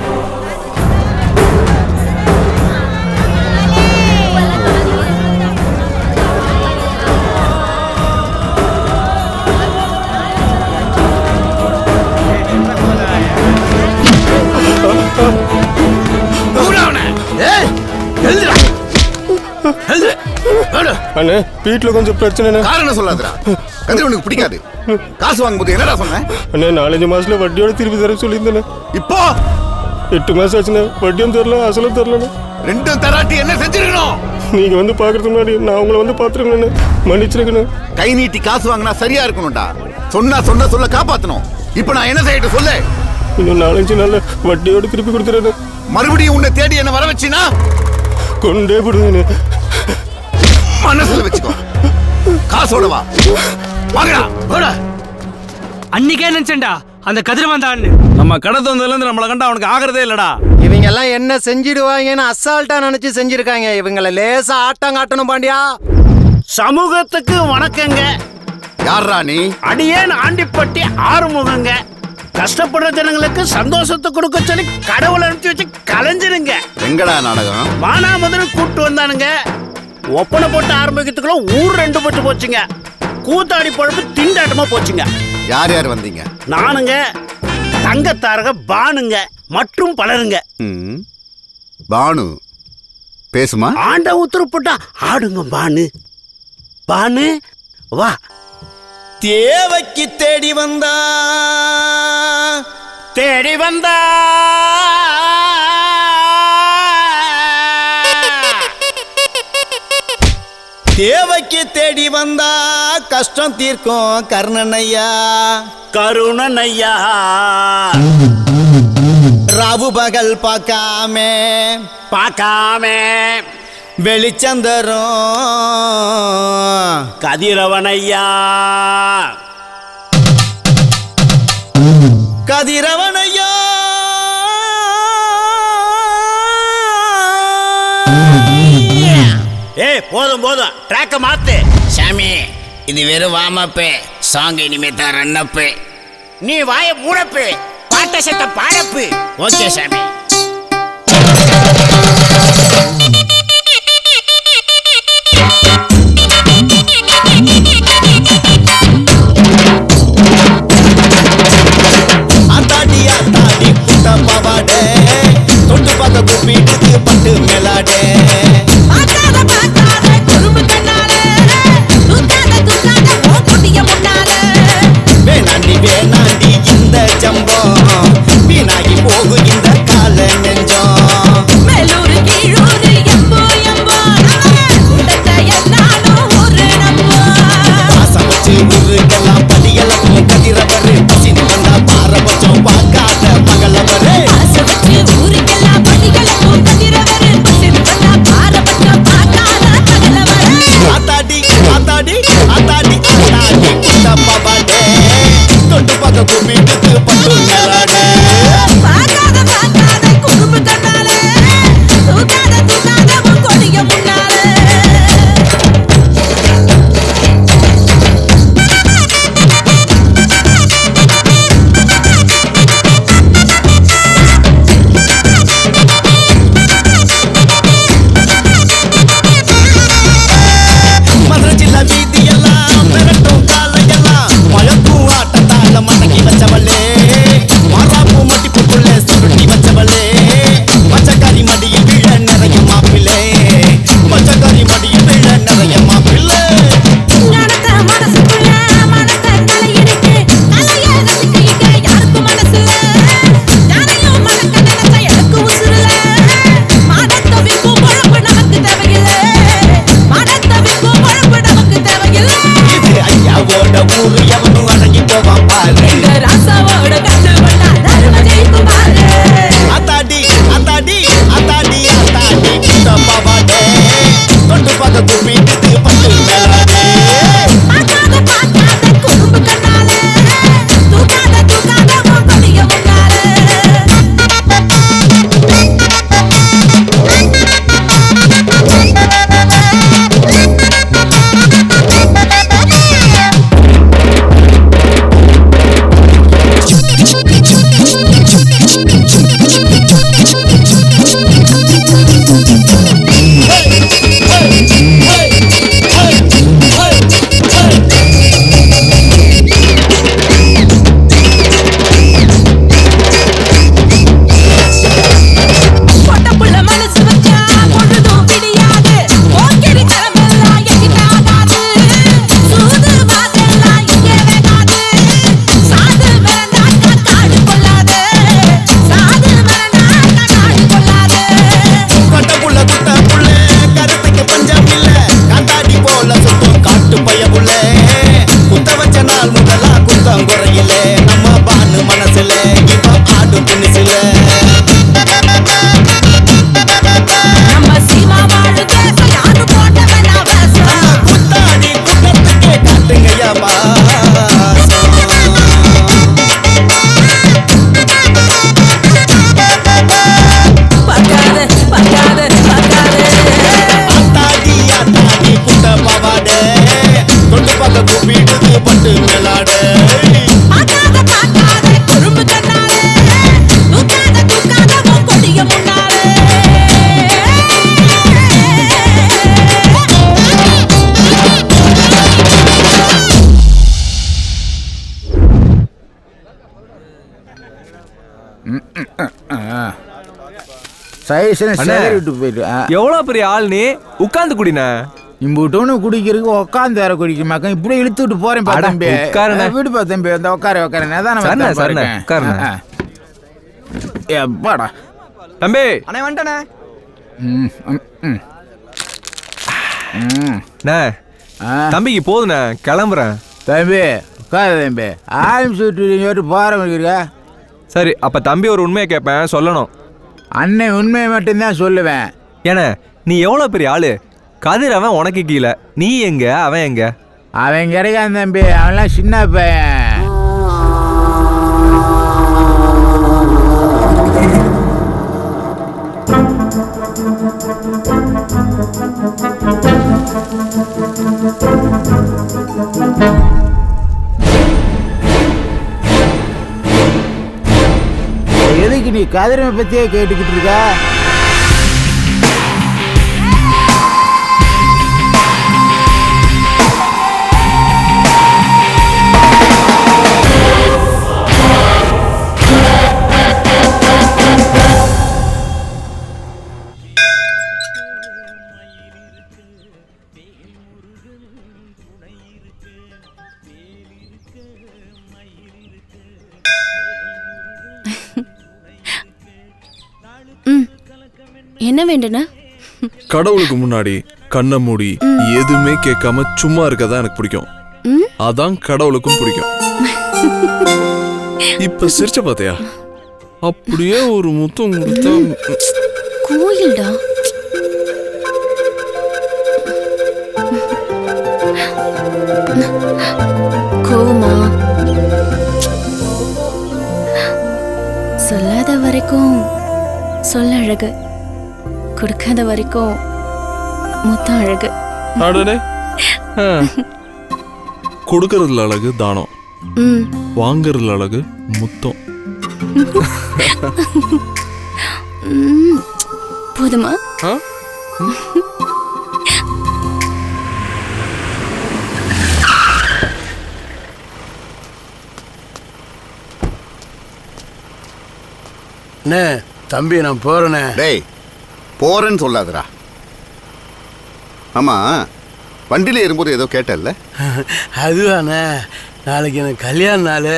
அண்ணே வீட்டுல கொஞ்சம் பிரச்சனை. காரணம் சொல்லாதடா. கதிர் உனக்கு பிடிக்காது. காசு வாங்கும்போது என்னடா சொன்ன? அண்ணே 4-5 மாசத்துல வட்டியோட திருப்பி தர சொல்லியிருந்தேன். இப்போ 8 மாசம் ஆச்சுண்ணே. வட்டியும் தரல, அசலும் தரலண்ணே. ரெண்டும் தராட்டி என்ன செஞ்சிருக்கணும்? நீங்க வந்து பாக்குறதுக்கு முன்னாடி நான் உங்களை வந்து பாத்துருக்கேன். மன்னிச்சிருக்கணும். கை நீட்டி காசு வாங்கினா சரியா இருக்கணும்டா. சொன்ன சொல்ல காப்பாத்தணும். இப்போ நான் என்ன செய்யட்டும் சொல்லு? இன்னும் 4-5 நாள்ல வட்டியோட திருப்பி கொடுத்துறேன். மறுபடியும் உன்னை தேடி என்ன வர வச்சினா கொண்டே போடுவேன். மனசுல வச்சுக்கோ. காசோட வா. வாங்கடா போடா. அன்னிக்கே நினைச்சேன்டா அந்த கதிரவன் தான். நம்ம கடை தந்ததுல இருந்து நம்மளை கண்டா அவனுக்கு ஆகிறதே இல்லடா. இவங்க எல்லாம் என்ன செஞ்சிடுவாங்கன்னு அசால்ட்டா நினைச்சு செஞ்சிருக்காங்க. இவங்களை லேசா ஆட்டம் காட்டணும் பாண்டியா. சமூகத்துக்கு வணக்கங்க. யாரா நீ? அடியேன் ஆண்டிப்பட்டி ஆறுமுகங்க. கஷ்டப்படுற ஜனங்களுக்கு சந்தோஷத்தை கொடுக்க சொல்லி கடவுளை அனுப்பிச்சு வச்சு கலைஞ்சிருங்க. எங்கடா நாடகம்? மானாமதுன்னு கூப்பிட்டு வந்தானுங்க. ஒப்பனை போட்டு ஆரம்பிக்கிறதுக்குள்ள ஊர் 2 பட்டு போச்சுங்க. கூத்தாடி பொழப்பு திண்டாட்டமா போச்சுங்க. யார் யார் வந்தீங்க? நானுங்க, தங்கத்தாரக பானுங்க மற்றும் பலருங்க. பானு பேசுமா? ஆண்ட உத்தரவு போட்டா ஆடுங்க பானு. பானு வா. தேவைக்கு தேடி வந்தா தேவைக்கு தேடி வந்தா கஷ்டம் தீர்க்கும் கருணனையா. ராவு பகல் பார்க்காம வெளிச்சந்தரும் கதிரவனையா. கதிரவனையா. போதும் ட்ராக்க மாத்து சாமி. இது வெறும் வாமப்பு. சாங் இனிமே தான் ரன்னப்பு. நீ வாய மூடப்பு. பாட்ட சட்ட பாடப்பு. ஓகே சாமி. ஆத்தாடி குட்ட பாவாடே தொட்டு பார்த்த கூப்பிட்டு பட்டு மேலாடே. வேணாண்டி இந்த ஜம்பம் வீணாகி போகு இந்த கால நெஞ்சம். மேலூர் கீழூர் எம்போ பாசம் வச்சு ஊருக்கெல்லாம் படியெல்லாம் கதிரவரு. பசினு வந்தா பாரபட்சம் பார்க்காத பகலவரு. ஆத்தாடி குட்ட பாவாடே தொட்டு பார்க்க கூப்பிட்டு பட்டு மேலாடே. மதுரை ஜில்லா வீதி எல்லாம் மிரட்டும் காலையெல்லாம் மழக்கும் ஆட்டத்தால மடக்கி வச்சவளே. சைஸ்னு சேரி விட்டு போயிட்டு எவ்வளோ பெரிய ஆள் நீ உட்காந்து குடிண்ணே இம்புட்டோன்னு குடிக்கிறதுக்கு உட்காந்து வேற குடிக்குமாக்க இப்படி இழுத்து விட்டு போறேன் தம்பி விடுப்பா தம்பி அந்த உட்கார எப்பாடா தம்பி அண்ணே வந்துட்டனே தம்பிக்கு போதுண்ணே கிளம்புறேன் தம்பி உட்காரு தம்பி ஆரம்பிச்சுட்டு போற சரி அப்ப தம்பி ஒரு உண்மையை கேட்பேன் சொல்லணும். அண்ணன் உண்மையை மட்டும்தான் சொல்லுவேன். ஏன்னா நீ எவ்வளோ பெரிய ஆளு? கதிர் அவன் உனக்கு கீழே, நீ எங்க அவன் எங்க? அவன் கிடைக்கான் தம்பி, அவன்லாம் சின்ன பையன். எதுக்கு நீ கதிரனை பத்தியே கேட்டுக்கிட்டு இருக்க? என்ன வேண்டுன? கடவுளுக்கு முன்னாடி கண்ணை மூடி எதுவுமே கேட்காம சும்மா இருக்கதான் எனக்கு பிடிக்கும். அதான் கடவுளுக்கும் பிடிக்கும். இப்ப சிரிச்ச பாத்தியா? அப்படியே ஒரு முத்தம் கொடுத்தா கோயில்டா. கோவமா? சொல்லாத வரைக்கும் சொல்ல அழகு, கொடுக்காத வரைக்கும் முத்தம் அழகு. கொடுக்கறதுல அழகு தானம், வாங்கறதுல அழகு முத்தம். போதுமா? தம்பி நான் போறேனே. டேய் போறேன்னு சொல்லாதடா. ஆமா வண்டியில ஏறும்போது ஏதோ கேட்டல்ல? அதுவாண்ணே, நாளைக்கு எனக்கு கல்யாண நாள்.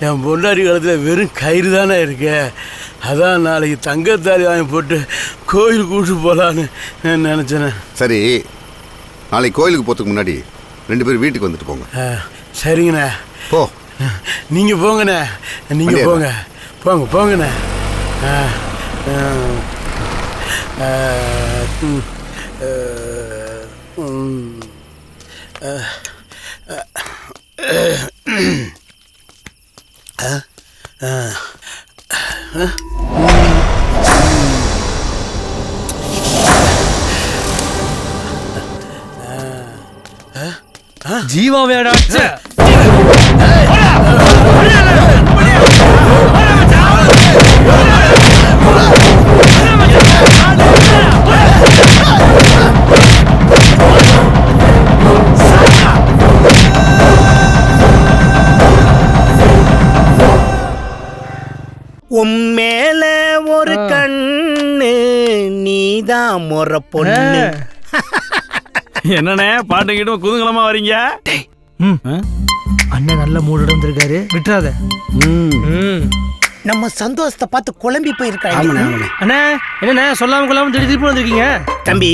என் பொண்டாடி காலத்தில் வெறும் கயிறு தானே இருக்கு. அதான் நாளைக்கு தங்கத்தாலி வாங்கி போட்டு கோயிலுக்கு கூட்டு போகலான்னு நினச்சேனே. சரி, நாளைக்கு கோயிலுக்கு போகிறதுக்கு முன்னாடி 2 பேரும் வீட்டுக்கு வந்துட்டு போங்க. சரிங்கண்ணே. போ. நீங்கள் போங்கண்ணே, நீங்கள் போங்க போங்க போங்கண்ணே. ஜீவாவேடா உம்மேல ஒரு கண்ணு நீதான் முறை பொண்ணு. என்னண்ணே பாட்டு கிட்ட குதூகலமா வரீங்க? அண்ணன் நல்ல மூடோட வந்திருக்காரு, விட்டுறாத. நம்ம சந்தோஷத்தை பார்த்து குழம்பி போயிருக்காங்க. அண்ணா என்னண்ணே சொல்லாம கொள்ளாம திருப்பி வந்திருக்கீங்க? தம்பி,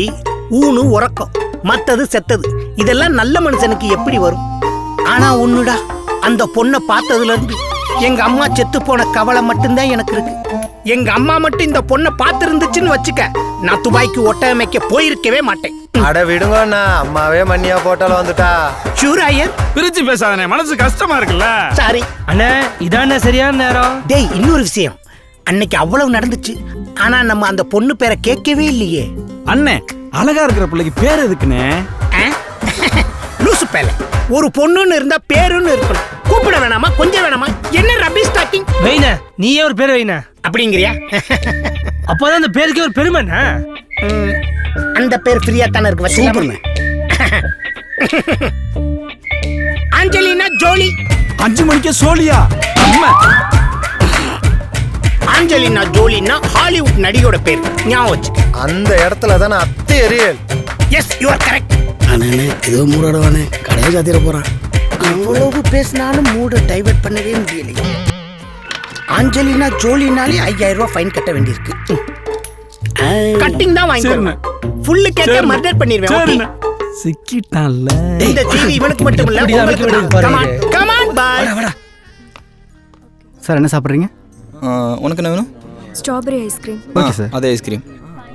ஊனு உறக்கம், மத்தது செத்தது, இதெல்லாம் நல்ல மனுஷனுக்கு எப்படி வரும்? ஆனா ஒண்ணுடா, அந்த பொண்ணை பார்த்ததுல இருந்து எங்க அம்மா செத்து போன கவலை மட்டும்தான் எனக்கு இருக்கு. எங்க அம்மா மட்டும் இந்த பொண்ணை பார்த்திருந்துச்சுன்னு வச்சுக்க, நான் துபாய்க்கு ஒட்டமைக்க போயிருக்கவே மாட்டேன். அட விடுங்கண்ணா, அம்மாவே மண்ணியா போட்டாலும் வந்துட்டா. ஷூராயர் பிரிச்சு பேசாதே, மனசு கஷ்டமா இருக்குல்ல. சாரி அண்ணே, இதானே சரியான நேரம். டேய், இன்னொரு விஷயம், அன்னைக்கு அவ்வளவு நடந்துச்சு, ஆனா நம்ம அந்த பொண்ணு பேரை கேட்கவே இல்லையே. அண்ணே, அழகா இருக்கிற பிள்ளைக்கு பேர் எதுக்குண்ணே? லூசு பேல, ஒரு பொண்ணுன்னு இருந்தா பேருன்னு இருக்கணும். கூப்பிட வேணாமா, கொஞ்சம் வேணாமா? என்ன ரபி ஸ்டார்டிங் வைன, நீயே ஒரு பேர் வைன அப்படிங்கிறியா? அப்பதான் அந்த பேருக்கு ஒரு பெருமைண்ணா. அந்த பேர் ஃப்ரீயா தானே இருக்கு. சூப்பர்ண்ணே. ஆஞ்சலினா ஜோலி. 5 மணிக்கு சோழியா? அம்மா ஆஞ்சலினா ஜோலினா ஹாலிவுட் நடிகையோட பேர். ஞாபகம் வச்சுக்க. அந்த இடத்துல தானே அத்தை எரியல். Yes you are correct. அண்ணே ஏதோ மூடவானே கடையை சாத்திர போறான். இவ்வளவு பேசினாலும் மூட டைவர்ட் பண்ணவே முடியலையே. ஆஞ்சலினா ஜோலினாலே 5000 ரூபாய் ஃபைன் கட்ட வேண்டியிருக்கு. கட்டிங் தான் வாங்கிக்கணும். ஃபுல்லு கேக்க மர்டர் பண்ணிடுவேன். சிக்கிட்டான்ல. இந்த டிவி இவனுக்கு மட்டும் இல்ல உங்களுக்கு. Come on bye. சார் என்ன சாப்பிட்றீங்க? உனக்கு என்ன வேணும்? Strawberry ice cream. Okay sir. அதே ஐஸ்கிரீம்.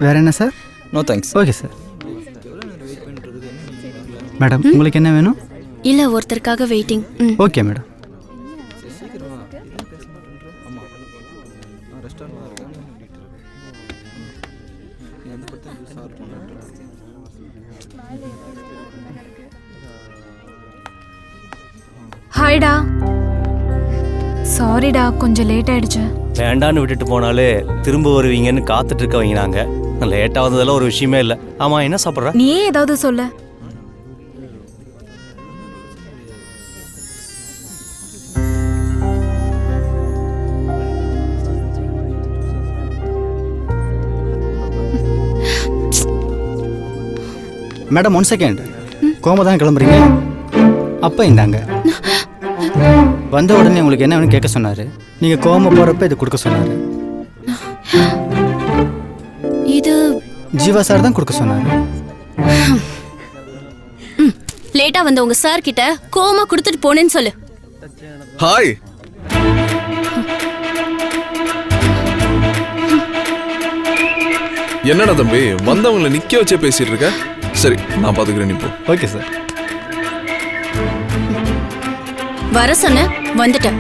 வேற என்ன sir? No thanks. Okay sir. Madam உங்களுக்கு என்ன வேணும்? இல்ல ஒருத்தருக்காக வெயிட்டிங். Okay madam. ஹாய்டா. சாரிடா கொஞ்சம் லேட் ஆயிடுச்சு. வேண்டான்னு விட்டுட்டு போனாலே திரும்ப வருவீங்கன்னு காத்துட்டு இருக்கவங்க நாங்க. லேட் ஆகுறதெல்லாம் ஒரு விஷயமே இல்லை. ஆமா என்ன சாப்பிட்ற? நீயே ஏதாவது சொல்ல. Madam 1 second. கோமா தான் கிளம்புறீங்க? அப்போ இந்தாங்க. வந்த உடனே உங்களுக்கு என்ன வேணும் கேட்க சொன்னாரு. நீங்க கோமா போறப்ப இது கொடுக்க சொன்னாரு. இது ஜீவா சார் தான் கொடுக்க சொன்னாரு. லேட்டா வந்த உங்க சார் கிட்ட கோமா கொடுத்துட்டு போனேன்னு சொல்லு. ஹாய். என்னடா தம்பி வந்தவங்களை நிக்க வச்சே பேசிட்டு இருக்க? சரி நான் பாத்துக்கிறேன். நீ போ. Okay sir. வர சொன்ன வந்துட்டேன்.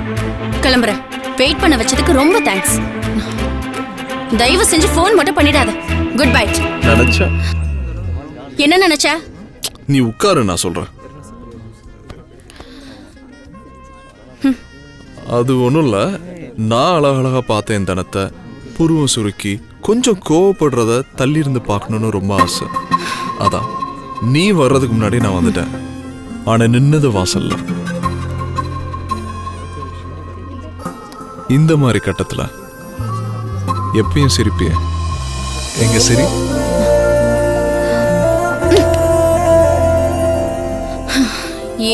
கிளம்புறேன். வெயிட் பண்ண வச்சதுக்கு ரொம்ப தேங்க்ஸ். தயவு செஞ்சு ஃபோன் மட்டும் பண்ணிடாத. Good bye. நினைச்சா என்ன நினைச்ச? நீ உட்காரு நான் சொல்றேன். அது ஒன்றும் இல்லை. நான் அழகழகா பார்த்தேன் தனத்தை. புருவம் சுருக்கி கொஞ்சம் கோவப்படுறத தள்ளி இருந்து பார்க்கணுன்னு ரொம்ப ஆசை. அதான் நீ வர்றதுக்கு முன்னாடி நான் வந்துட்டேன். ஆனா நின்னது வாசல்ல. இந்த மாதிரி கட்டத்துல எப்பயும் சிரிப்பிய எங்க சரி?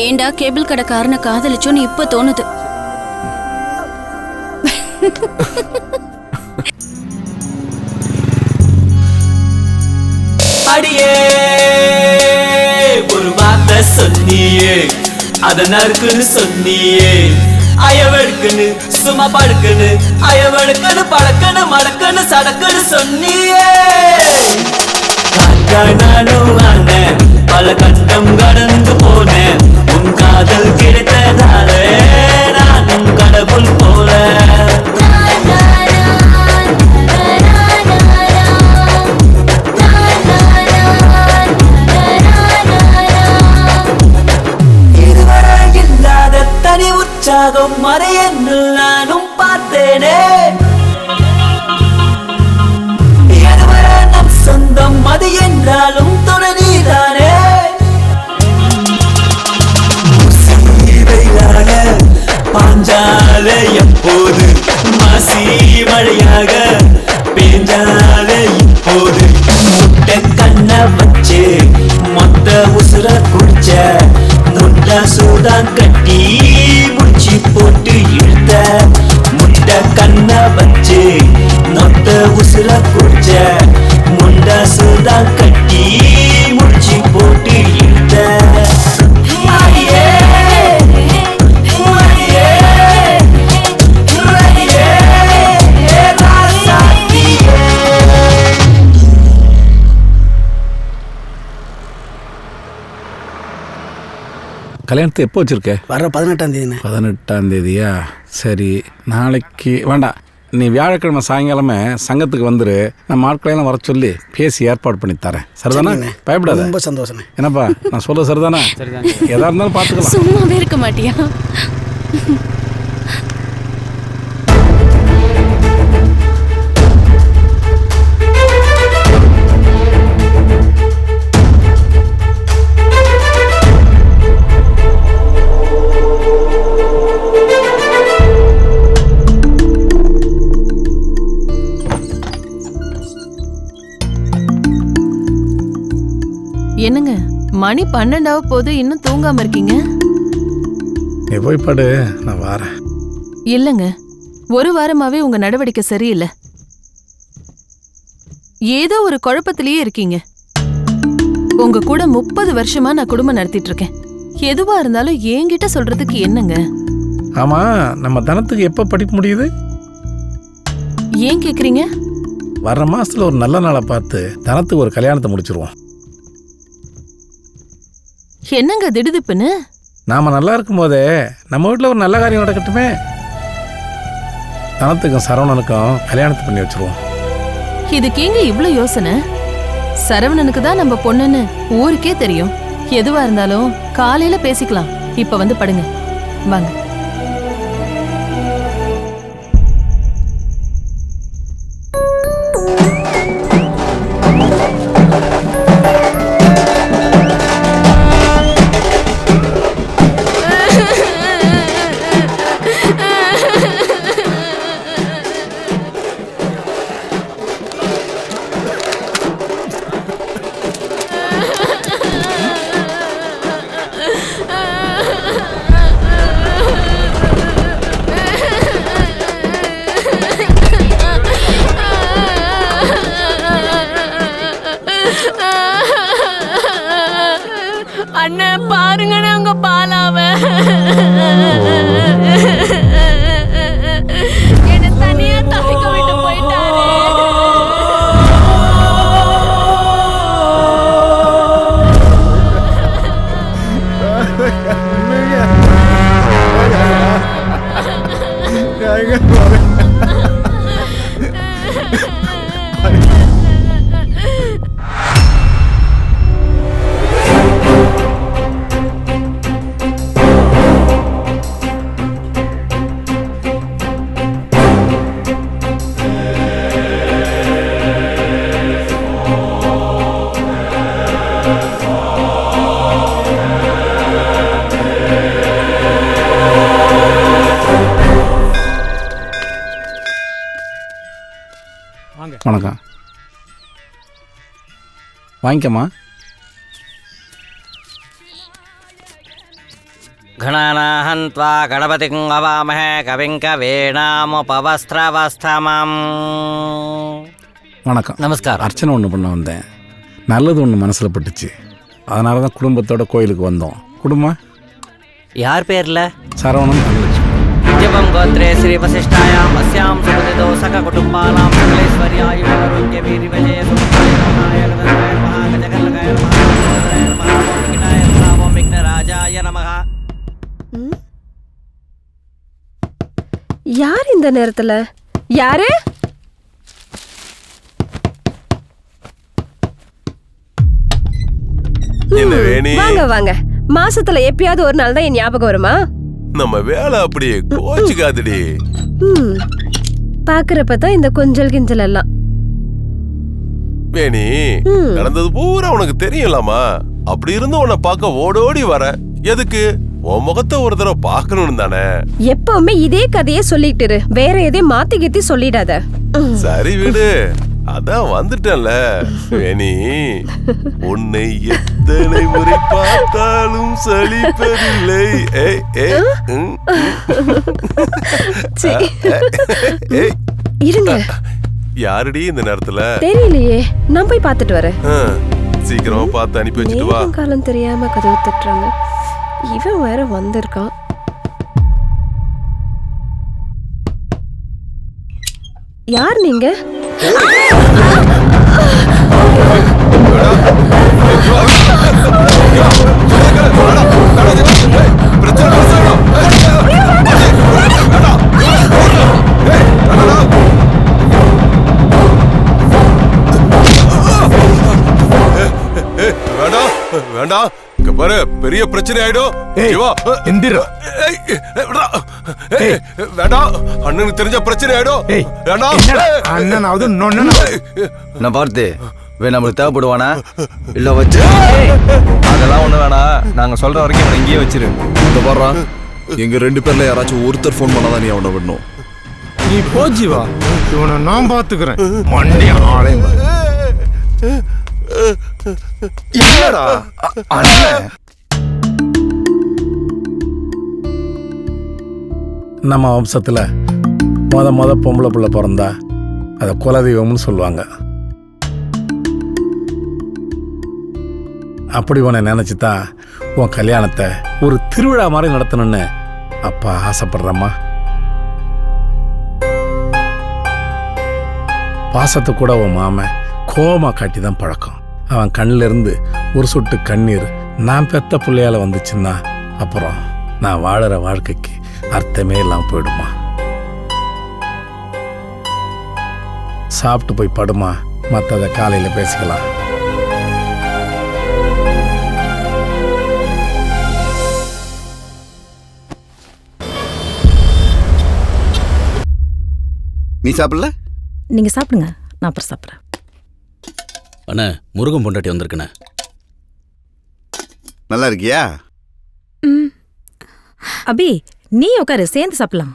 ஏண்டா கேபிள் கடைக்காரனை காதலிச்சோன்னு இப்ப தோணுது. அடியே ஒரு வார்த்தை சொன்னியே, அத நறுக்குன்னு சொன்னியே. அயவெடுக்குன்னு சும்மா படுக்குன்னு, அயவெடுக்குன்னு பழக்குன்னு மடக்குன்னு சடக்குன்னு சொன்னியே. நானும் வானேன், பல கட்டம் கடந்து போனேன். உன் காதல் கிடைத்ததாலே நானும் கடவுள் போல. தனி உற்சாகம் மறையன்னு நானும் பார்த்தேனே. எதுவரை நம் சொந்தம் அது என்றாலும் துணை நீதானே. பாஞ்சாலே எப்போது மாசி மழையாக பேஞ்சாலே இப்போது. முட்டை கண்ண வச்சு மொத்த உசுர குடிச்ச முட்டை சூதான் கட்டி முடிச்சு போட்டு இழுத்த. முட்டை கண்ண வச்சு மொத்த உசுர குடிச்ச முட்டை சூதான் கட்டி முடிச்சு போட்டு இழுத்த. கல்யாணத்தை எப்போ வச்சிருக்க? வர 18ஆம் தேதி. 18ஆம் தேதியா? சரி நாளைக்கு வேண்டாம். நீ வியாழக்கிழமை சாயங்காலமே சங்கத்துக்கு வந்துரு. நம்ம ஆட்களையெல்லாம் வர சொல்லி பேசி ஏற்பாடு பண்ணி தரேன். சரிதானே? பயப்படாத. ரொம்ப சந்தோஷம். என்னப்பா நான் சொல்ல சரிதானே? எதா இருந்தாலும் பார்த்துக்கலாம். சும்மாவே இருக்க மாட்டியா? என்னங்க மணி 12 போது இன்னும் தூங்காம இருக்கீங்க? நீ போய் படு, நான் வரேன். இல்லங்க, ஒரு வாரமாவே உங்க நடவடிக்கை சரியில்லை. ஏதோ ஒரு குழப்பத்திலேயே இருக்கீங்க. உங்க கூட 30 வருஷமா நான் குடும்பம் நடத்திட்டு இருக்கேன். எதுவா இருந்தாலும் என்கிட்ட சொல்றதுக்கு என்னங்க? ஆமா, நம்ம தனத்துக்கு எப்ப படிப்பு முடியுது? ஏன் கேக்குறீங்க? வர்ற மாசத்துல ஒரு நல்ல நாளை பார்த்து தனத்துக்கு ஒரு கல்யாணத்தை முடிச்சிருவோம். என்னங்க திடுதிப்புன்னு? நாம நல்லா இருக்கும் போதே நம்ம வீட்டில் ஒரு நல்ல காரியம் நடக்கட்டுமே. தனத்துக்கும் சரவணனுக்கும் கல்யாணத்தை பண்ணி வச்சிருவோம். இதுக்கு எங்க இவ்ளோ யோசனை? சரவணனுக்கு தான் நம்ம பொண்ணுன்னு ஊருக்கே தெரியும். எதுவா இருந்தாலும் காலையில பேசிக்கலாம். இப்ப வந்து படுங்க, வாங்க. அண்ணன் பாருங்கண்ணே உங்க பாலாவ என்ன தனியா தவிக்க விட்டு போயிட்டாரே. வணக்கம். வாங்கிக்கம்மா. கணநாஹந்த்வா கணபதிங் அவாமஹே கவிங் கவேணாமுபவஸ்த்ரவஸ்தமம். வணக்கம். நமஸ்காரம். அர்ச்சனை ஒன்று பண்ண வந்தேன். நல்லது ஒன்று மனசில் பட்டுச்சு. அதனால தான் குடும்பத்தோட கோயிலுக்கு வந்தோம். குடும்பம் யார் பேர்ல? சரவணன் தனலட்சுமி. ஜபம் கோத்ரே ஸ்ரீ வசிஷ்டாயாம் அஸ்யாம் சுபதிதோ சக குடும்பானாம் சகலேஸ்வர்யாய ஆரோக்கிய வீரி விஜய சுமதாய மகாய கதனாய மகாகஜகலகாய மகாகஜகலகாய மகாவிக்னாய மகாவோம் விக்னராஜாய நமஹ. யார் இந்த நேரத்துல? யாரு? என்ன வேணி? வாங்க வாங்க. மாசத்துல எப்பயாவது ஒரு நாள் தான் என் ஞாபகம் வருமா? நம்ம வேலை அப்படியே கோச்சுக்காதடி. பாக்குறப்பதான் இந்த கொஞ்சல் கிஞ்சல் எல்லாம். வேணி, நடந்தது பூரா உனக்கு தெரியலாமா? அப்படி இருந்து உன்னை பார்க்க ஓடோடி வர எதுக்கு? உன் முகத்தை ஒரு தடவை பார்க்கணும் தானே. எப்பவுமே இதே கதையே சொல்லிட்டு இரு. வேற எதையும் மாத்தி கீத்தி சொல்லிடாத. சரி விடு, அதான் வந்துட்டேன்ல. வேணி, உன்னை எத்தனை முறை பார்த்தாலும் சலிப்பதில்லை. இருங்க. யாருடி இந்த நேரத்துல? தெரியலையே, நான் போய் பார்த்துட்டு வரேன். சீக்கிரமா பார்த்து அனுப்பி வச்சுட்டு வா. காலம் தெரியாம கதவு தட்டுறாங்க. இவன் வேற வந்திருக்கான். யார் நீங்க? வேண்டாம், இங்க பாரு, பெரிய பிரச்சனை ஆயிடும். வேண்டாம், அண்ணனுக்கு தெரிஞ்ச பிரச்சனை ஆயிடும். அண்ணனாவது நான் பார்த்து நம்மளுக்கு தேவைப்படுவானா இல்ல வச்சு அதெல்லாம் ஒண்ணு வேணாம். நாங்க சொல்ற வரைக்கும் அவனை இங்கேயே வச்சிரு. இந்த பாடுறான், எங்க 2 பேர்ல யாராச்சும் ஒருத்தர் ஃபோன் பண்ணாதான் நீ அவனை விடணும். நீ போஜிவா, இவனை நான் பாத்துக்கிறேன். மண்டியா ஆளையும் என்னடா அண்ணன் நம்ம வம்சத்தில் மொத பொம்பளை பிள்ளை பிறந்தா அதை குலதெய்வம்னு சொல்லுவாங்க. அப்படி உன்னை நினச்சி தான் உன் கல்யாணத்தை ஒரு திருவிழா மாதிரி நடத்தணும்னு அப்பா ஆசைப்படுறம்மா. பாசத்தை கூட உன் மாமன் கோபமாக காட்டி தான் பழக்கம். அவன் கண்ணில் இருந்து ஒரு சொட்டு கண்ணீர் நான் பெத்த பிள்ளையால் வந்துச்சுன்னா அப்புறம் நான் வாழற வாழ்க்கைக்கு அர்த்தமே இல்லாமல் போயிடுமா. சாப்பிட்டு போய் படுமா, மற்றதை காலையில் பேசிக்கலாம். நீ சாப்பிடல? நீங்க சாப்பிடுங்க, நான் அப்புறம் சாப்பிட்றேன். அண்ணா, முருகன் பொண்டாட்டி வந்திருக்கண்ணே. நல்லா இருக்கியா? அபி, நீ உட்காரு, சேர்ந்து சாப்பிடலாம்.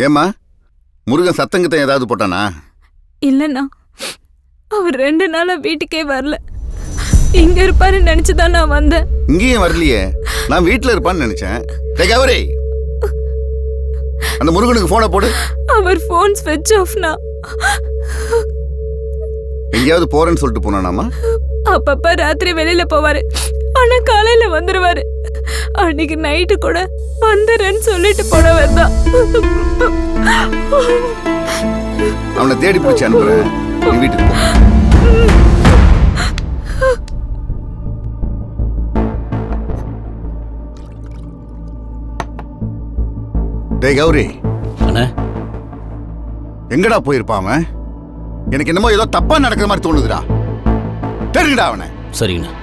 ஏம்மா, முருகன் சத்தங்கத்தை ஏதாவது போட்டானா? இல்லைண்ணா, அவர் 2 நாளா வீட்டுக்கே வரல. இங்க இருப்பாருன்னு நினைச்சுதான் நான் வந்தேன். இங்கேயும் வரலையே, நான் வீட்டில் இருப்பான்னு நினைச்சேன். கௌரி, அந்த முருகனுக்கு போனை போடு. அவர் போன் ஸ்விட்ச் ஆஃப்னா. எங்கேயாவது போறேன்னு சொல்லிட்டு போனானாமா? அப்பப்ப ராத்திரி வெளியில போவாரு, ஆனா காலையில வந்துருவாரு. அன்னைக்கு நைட்டு கூட வந்துறேன்னு சொல்லிட்டு போனவர் தான். அவனை தேடி பிடிச்சி அனுப்புறேன், நீ வீட்டுக்கு போ. டேய் கௌரி, அண்ணா எங்கடா போயிருப்பான்? எனக்கு என்னமோ ஏதோ தப்பா நடக்கிற மாதிரி தோணுதுடா. தெரியுடா அவனை. சரிங்கண்ணா.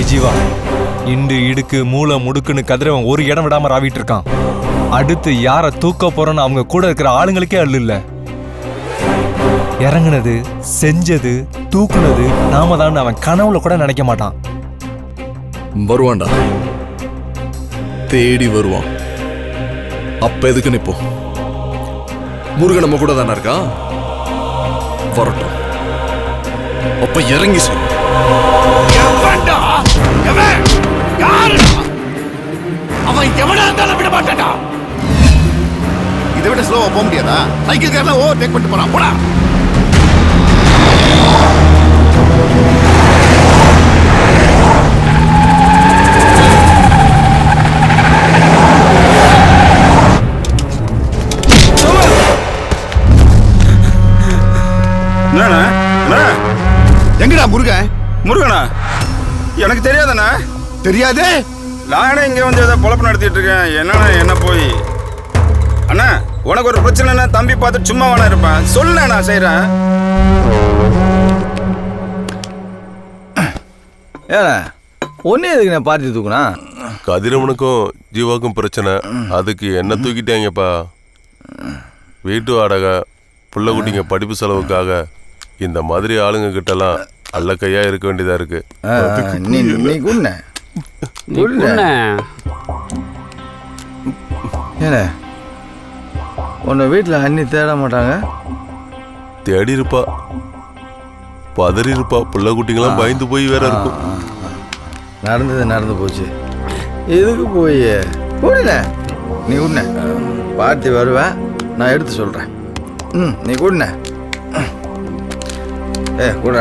ஜீவா, இண்டு இடுக்கு மூளை முடுக்குன்னு கதிரவன் ஒரு இடம் விடாம ராவிட்டு இருக்கான். அடுத்து யார தூக்க போறோன்னு அவங்க கூட இருக்கிற ஆளுங்களுக்கே அள்ளு இல்ல. இறங்குனது, செஞ்சது, தூக்குனது நாம தான் அவன் கனவுல கூட நினைக்க மாட்டான். வருவான்டா, தேடி வருவான். அப்ப எதுக்கு நிப்போம்? முருகன் நம்ம கூட தானே இருக்கா, வரட்டும். அப்ப இறங்கி செய். அவன் எவனா இருந்தாலும் விட மாட்டான்டா. இதை விட ஸ்லோவா போக முடியாதா? சைக்கிள்காரன் ஓவர் டேக் பண்ணிட்டு போறான். போடா. எங்கடா முருகன்? முருகனா? எனக்கு தெரியாதண்ணா. தெரியாது? நானே இங்க வந்து ஏதோ பொழப்பு நடத்திட்டு இருக்கேன். என்னண்ணா என்ன போய்? அண்ணா, உனக்கு ஒரு பிரச்சனைனா தம்பி பார்த்து சும்மா வேணா இருப்பேன். சொல்ல நான் செய்யறேன். ஏண்ணா, ஒன்னே எதுக்கு நான் பார்த்து தூக்குனா? கதிரவனுக்கும் ஜீவாக்கும் பிரச்சனை, அதுக்கு என்ன தூக்கிட்டாங்கப்பா. வீட்டு வாடகை, புள்ள குட்டிங்க படிப்பு செலவுக்காக இந்த மாதிரி ஆளுங்க கிட்டலாம் அல்ல கையா இருக்க வேண்டியதா இருக்கு. உன்னை வீட்டில் அண்ணி தேட மாட்டாங்க? தேடி இருப்பா, பதறி இருப்பா. புள்ள குட்டிங்களாம் பயந்து போய் வேற இருக்கும். நடந்தது நடந்து போச்சு, எதுக்கு போய் கூடல நீ உண்ண பாட்டி வருவேன், நான் எடுத்து சொல்கிறேன். நீ கூடன கூட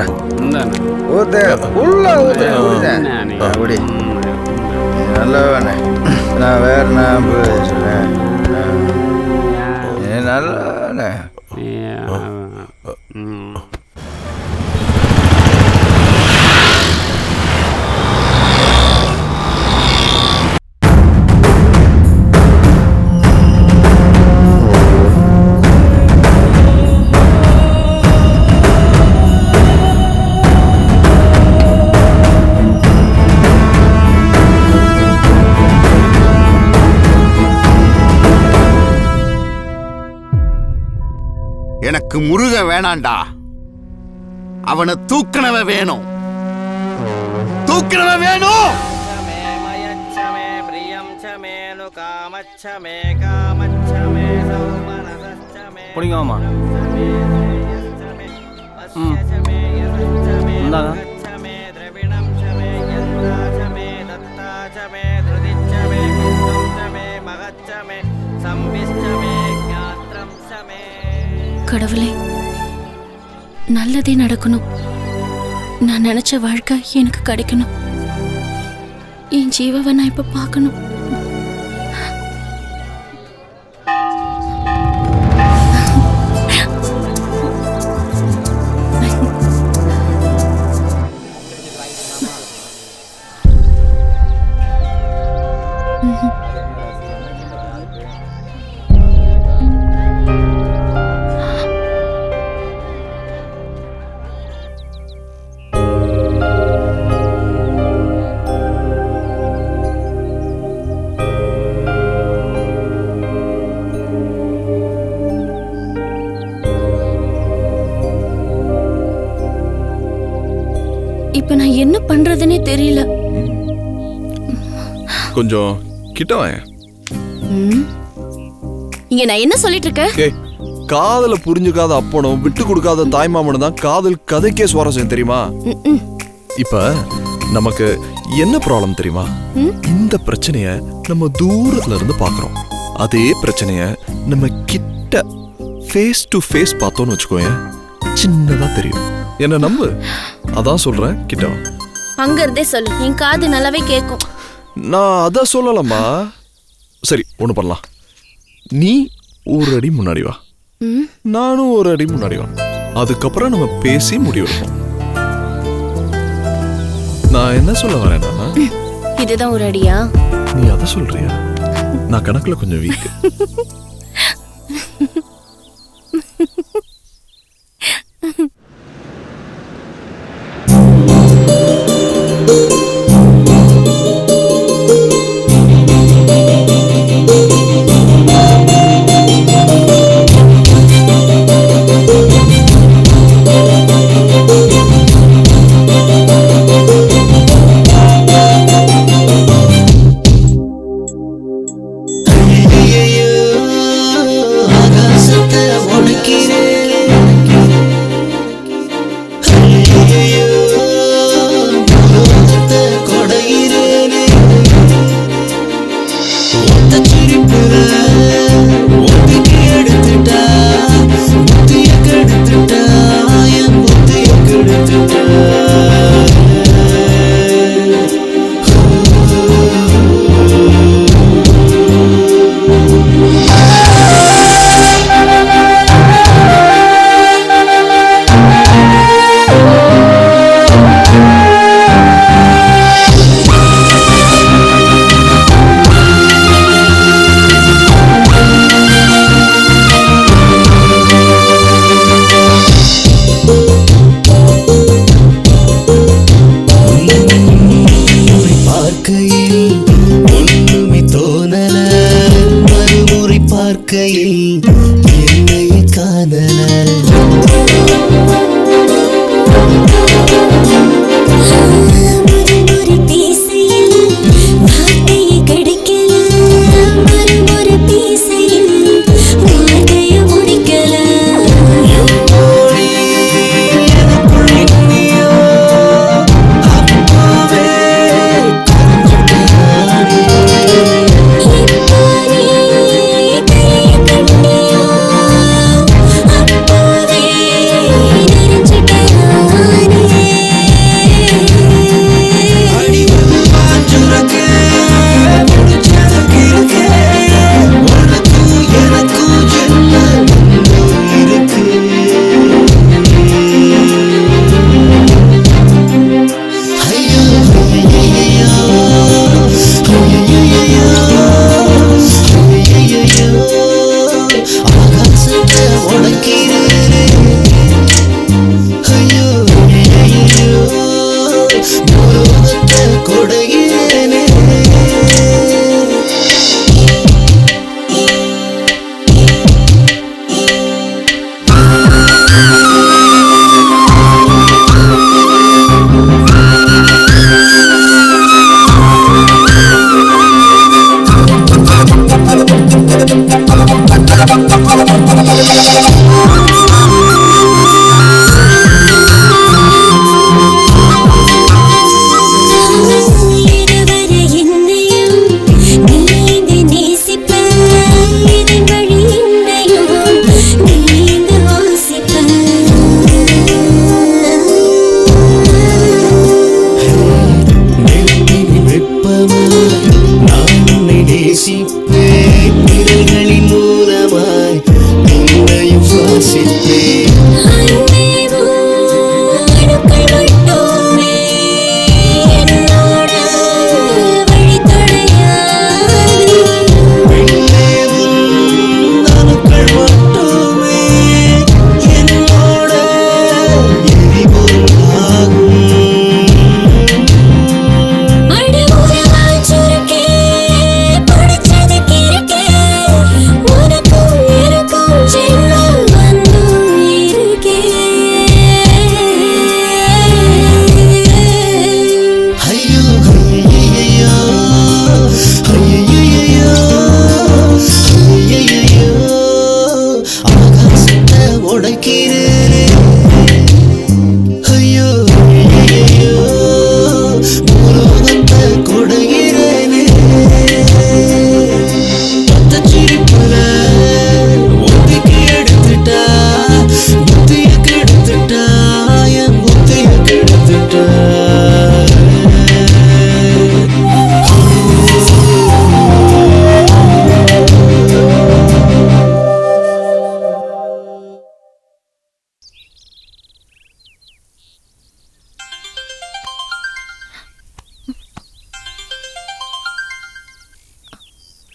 ஊத்த உள்ள ஊத்த குடி. நல்லா வேணே, நான் வேற நான் பேசுறேன். நல்லா எனக்கு முருகன் வேணாண்டா, அவனை தூக்கினவ வேணும், தூக்கினவ வேணும். பிடிங்க மாமா. இந்தாங்க. கடவுளே, நல்லதே நடக்கணும். நான் நினைச்ச வாழ்க்கை எனக்கு கிடைக்கணும். என் ஜீவாவை நான் இப்ப பார்க்கணும். இப்ப நான் என்ன பண்றதுன்னே தெரியல. கொஞ்சம் கிட்ட வாங்க. இங்க நான் என்ன சொல்லிட்டு இருக்கேன்? காதல புரிஞ்சுக்காத அப்பனும் விட்டு கொடுக்காத தாய்மாமனும் தான் காதல் கதைக்கே சுவாரஸ்யம் தெரியுமா? இப்ப நமக்கு என்ன ப்ராப்ளம் தெரியுமா? இந்த பிரச்சனைய நம்ம தூரத்துல இருந்து பாக்குறோம். அதே பிரச்சனைய நம்ம கிட்ட ஃபேஸ் டு ஃபேஸ் பார்த்தோம்னு வச்சுக்கோங்க, சின்னதா தெரியும். என்ன நம்பு, அதான் சொல்றேன், கிட்ட வா. அங்க இருந்தே சொல்லு, என் காது நல்லாவே கேட்கும். நான் அத சொல்லலம்மா. சரி, ஒண்ணு பண்ணலாம். நீ ஒரு அடி முன்னாடி வா, நானும் ஒரு அடி முன்னாடி வா. அதுக்கப்புறம் நம்ம பேசி முடிவெடுப்போம். நான் என்ன சொல்ல வரேன்னா, இதுதான் ஒரு அடியா? நீ அத சொல்றியா? நான் கணக்குல கொஞ்சம் வீக்.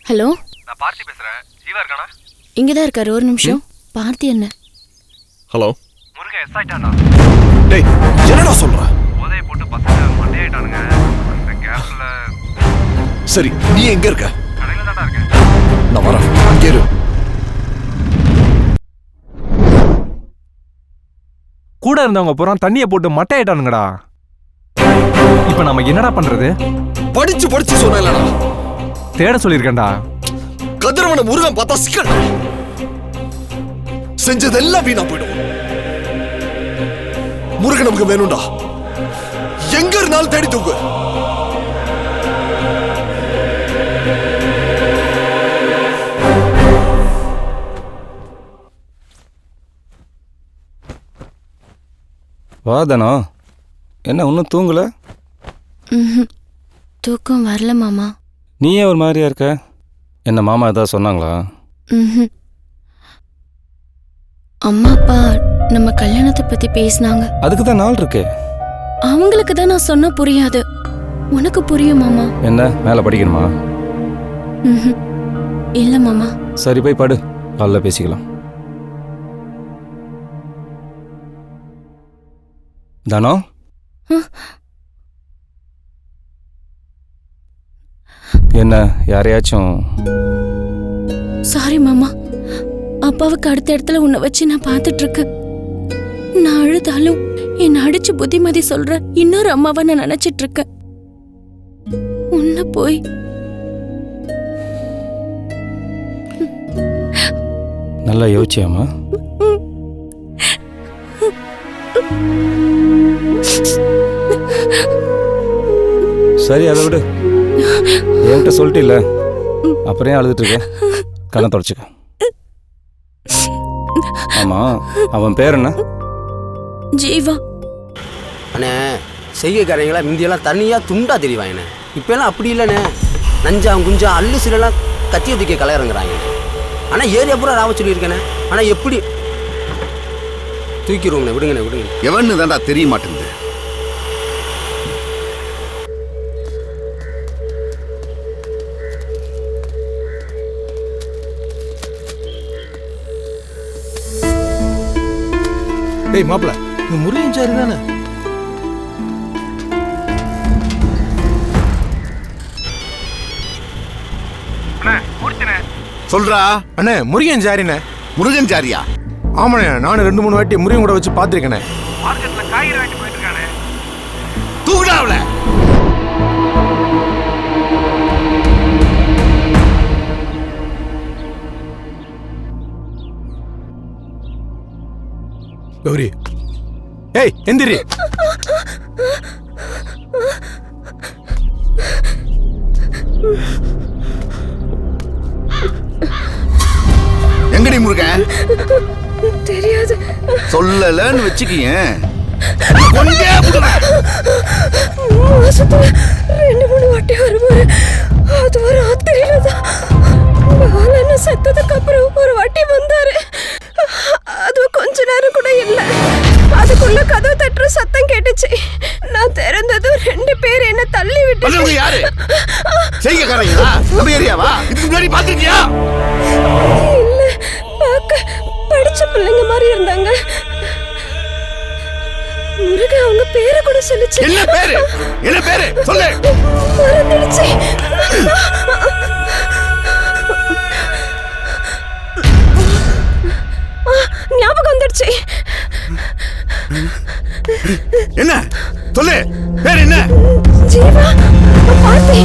ஹலோ, நான் பார்த்தி பேசுறேன். ஜீவா இருக்கானா? இங்கதான் இருக்காரு. ஒரு நிமிஷம். பார்த்தி என்ன? ஹலோ. முருகன் எஸ் ஆயிட்டானா? டேய், என்னடா சொல்ற? போதையை போட்டு பசங்க மண்டையாயிட்டானுங்க. அந்த கேப்ல சரி, நீ எங்க இருக்க? கடையில தான்டா இருக்கேன். நான் வரேன். அங்கே இரு. கூட இருந்தவங்க பூரா தண்ணியை போட்டு மட்டையாயிட்டானுங்கடா. இப்ப நம்ம என்னடா பண்றது? படிச்சு சொன்னேன்லடா. தேட சொல்லியிருக்கேன்டா. கதிரவனை முருகன் பார்த்தா சிக்கல். செஞ்சதெல்லாம் வீணா போயிடும். முருகன் நமக்கு வேணும்டா. எங்க இருந்தாலும் தேடி தூக்கு. வாதனா என்ன ஒன்றும் தூங்கல? தூக்கம் வரல மாமா. நீ ஏன் ஒரு மாதிரியா இருக்க? என்ன மாமா ஏதாவது சொன்னாங்களா? அம்மா அப்பா நம்ம கல்யாணத்தை பத்தி பேசினாங்க. அதுக்கு தான் நாள் இருக்கே. அவங்களுக்கு தான் நான் சொன்ன புரியாது. உனக்கு புரியும் மாமா. என்ன மேலே படிக்கணுமா? இல்ல மாமா. சரி போய் படு, காலைல பேசிக்கலாம். தானோ, என்ன யாரையாச்சும்? சாரி மாமா. அப்பாவுக்கு அடுத்த இடத்துல உன்னை வச்சு நான் பார்த்துட்டு இருக்கேன். நான் அழுதாலும் என்னை அடிச்சு புத்திமதி சொல்ற இன்னொரு அம்மாவை நான் நினைச்சிட்டு இருக்கேன். உன்னை போய் நல்லா யோசிச்சியாமா? சரி அதை விடு. என்கிட்ட சொல்லிட்டு இல்ல, அப்புறம் ஏன் அழுதுட்டு இருக்க? கண்ணை தொடச்சுக்க. ஆமா, அவன் பேர் என்ன? ஜீவா. அண்ணே, செய்கைக்காரங்களா முந்தியெல்லாம் தனியாக துண்டா தெரிவாங்கண்ணே. இப்போலாம் அப்படி இல்லைண்ணே. நஞ்சாம் குஞ்சா அல்லு சிலெல்லாம் கத்திய தூக்கி கலையிறங்குறாங்க. ஆனால் ஏரியா பூரா ராவ சொல்லியிருக்கேண்ணே. ஆனால் எப்படி தூக்கிடுவோம்ண்ணே. விடுங்கண்ணே விடுங்க. எவன்னு தான்டா தெரிய மாட்டேங்குது. டேய் மாப்பிள, இந்த முருகன் சாரு தானே? சொல்றா அண்ணே, முருகன் சாரிண்ணே. முருகன் சாரியா? ஆமாண்ணே, நானும் 2-3 வாட்டி முருகன் கூட வச்சு பார்த்துருக்கேண்ணே. மார்க்கெட்ல காய்கறி வாங்கி போயிட்டு இருக்கானே. தூக்குடாவுல. கௌரி, ஏய் எந்திரி. எங்கடி முருகன்? தெரியாது. சொல்லலன்னு வச்சுக்கிய. மாசத்துல 2-3 வாட்டி வருவாரு. அது ஒரு ராத்திரியில தான். பாலன செத்ததுக்கு அப்புறம் ஒரு வாட்டி வந்தாரு. அது கொஞ்ச நேரம் கூட இல்ல. அதுக்குள்ள கதவு தட்டுற சத்தம் கேட்டுச்சு. நான் திறந்ததும் 2 பேர் என்ன தள்ளி விட்டு. யாரு? செய்கைக்காரங்களா? நம்ம ஏரியாவா? இதுக்கு முன்னாடி பாத்துக்கியா? இல்ல, பார்க்க படிச்ச பிள்ளைங்க மாதிரி இருந்தாங்க. முருகன் அவங்க பேரை கூட சொல்லுச்சு. என்ன பேரு? என்ன பேரு? சொல்லு. மறந்துடுச்சு. ஞாபகம் வந்துடுச்சு. என்ன? சொல்லு. பேர் என்ன? ஜீவா. பார்த்தி.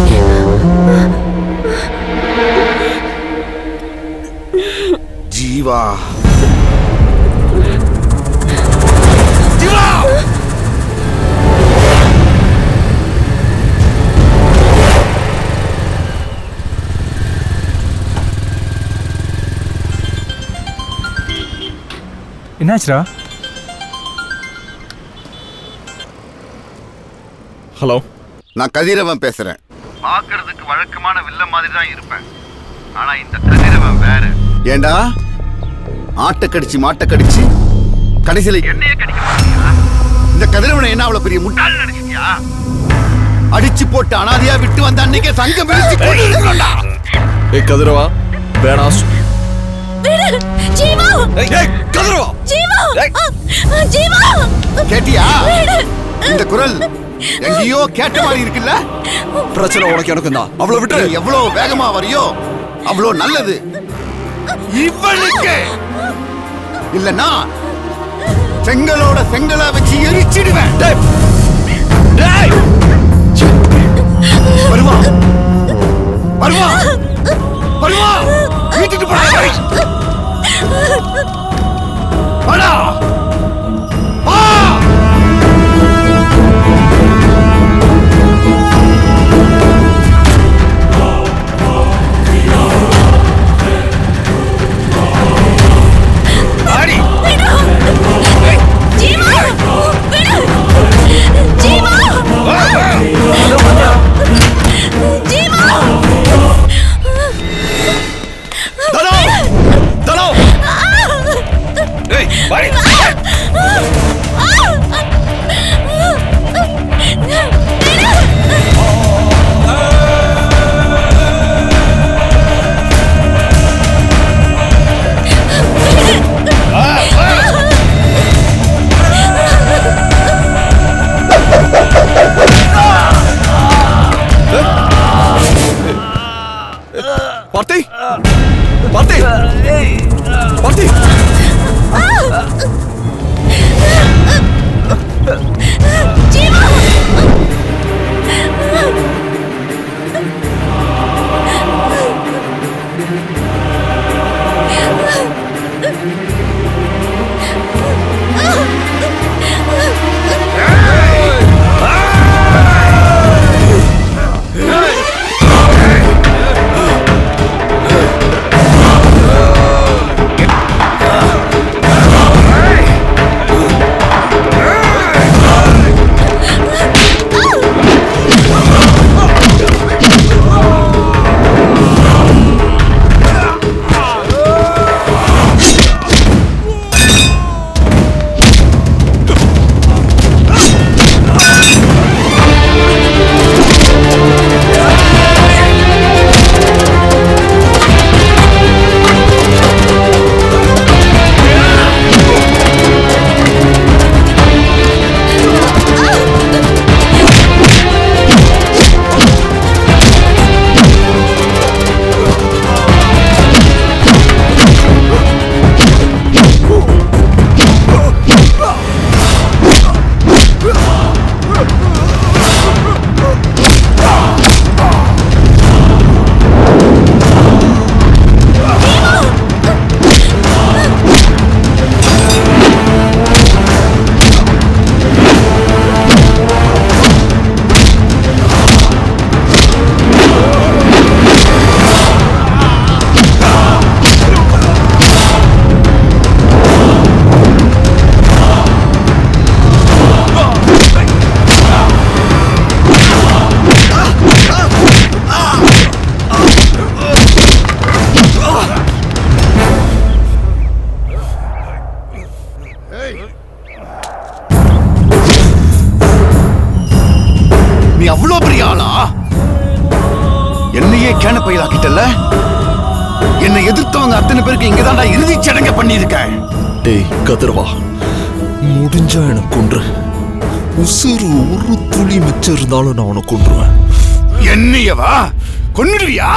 ஜீவா. ஜீவா. என்னாச்சுடா? ஹலோ, நான் கதிரவன் பேசுறேன். பார்க்கிறதுக்கு வழக்கமான வில்ல மாதிரி தான் இருப்பேன். ஆனா இந்த கதிரவன் வேற. ஏண்டா ஆட்டை கடிச்சு மாட்டை கடிச்சு கடைசியில என்னையே கடிக்க மாட்டீங்களா? இந்த கதிரவனை என்ன அவ்வளவு பெரிய முட்டாள் நினைச்சியா? அடிச்சு போட்டு அனாதையா விட்டு வந்த அன்னைக்கே சங்கம் பிரிச்சு கொண்டு ஏய் கதிரவா வேணா விடு ஜீவா ஏய் கதிரவா ஜீவா ஜீவா கேட்டியா இந்த குரல் எங்கேயோ கேட்ட மாதிரி இருக்குல்ல? பிரச்சனை உனக்கு எனக்கு தான். அவ்வளவு விட்டு நீ எவ்வளவு வேகமா வரியோ அவ்வளோ நல்லது. இவளுக்கு இல்லன்னா செங்கலோட செங்கலா வச்சு எரிச்சிடுவேன். வருவா வருவா வருவா வீட்டுக்கு போடா. பார்த்தி பார்த்தி பார்த்தி ஜீவா நீ அவ்வளோ பெரிய ஆளா? என்னையே கேன பயிலாக்கிட்டல. என்னை எதிர்த்தவங்க அத்தனை பேருக்கு இங்கதான்டா இறுதி சடங்க பண்ணியிருக்க. டேய் கதிரவா, முடிஞ்சா எனக்கு கொன்று. உசுறு ஒரு துளி மிச்சம் இருந்தாலும் நான் உனக்கு கொன்றுவேன். என்னையவா கொன்னுடுவியா?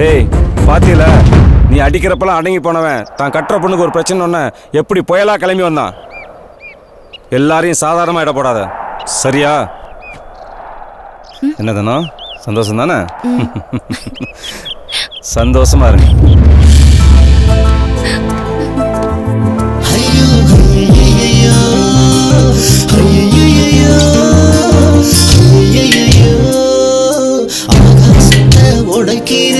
ஏய் பாத்தியில நீ அடிக்கிறப்பெல்லாம் அடங்கி போனவன் தான் கட்டுற பொண்ணுக்கு ஒரு பிரச்சனை ஒன்று எப்படி புயலா கிளம்பி வந்தான். எல்லாரையும் சாதாரணமாக இட போடாத, சரியா? என்னதுன்னா சந்தோஷம் தானே? சந்தோஷமா இருங்க. ஆகாசத்தை உடைக்கிற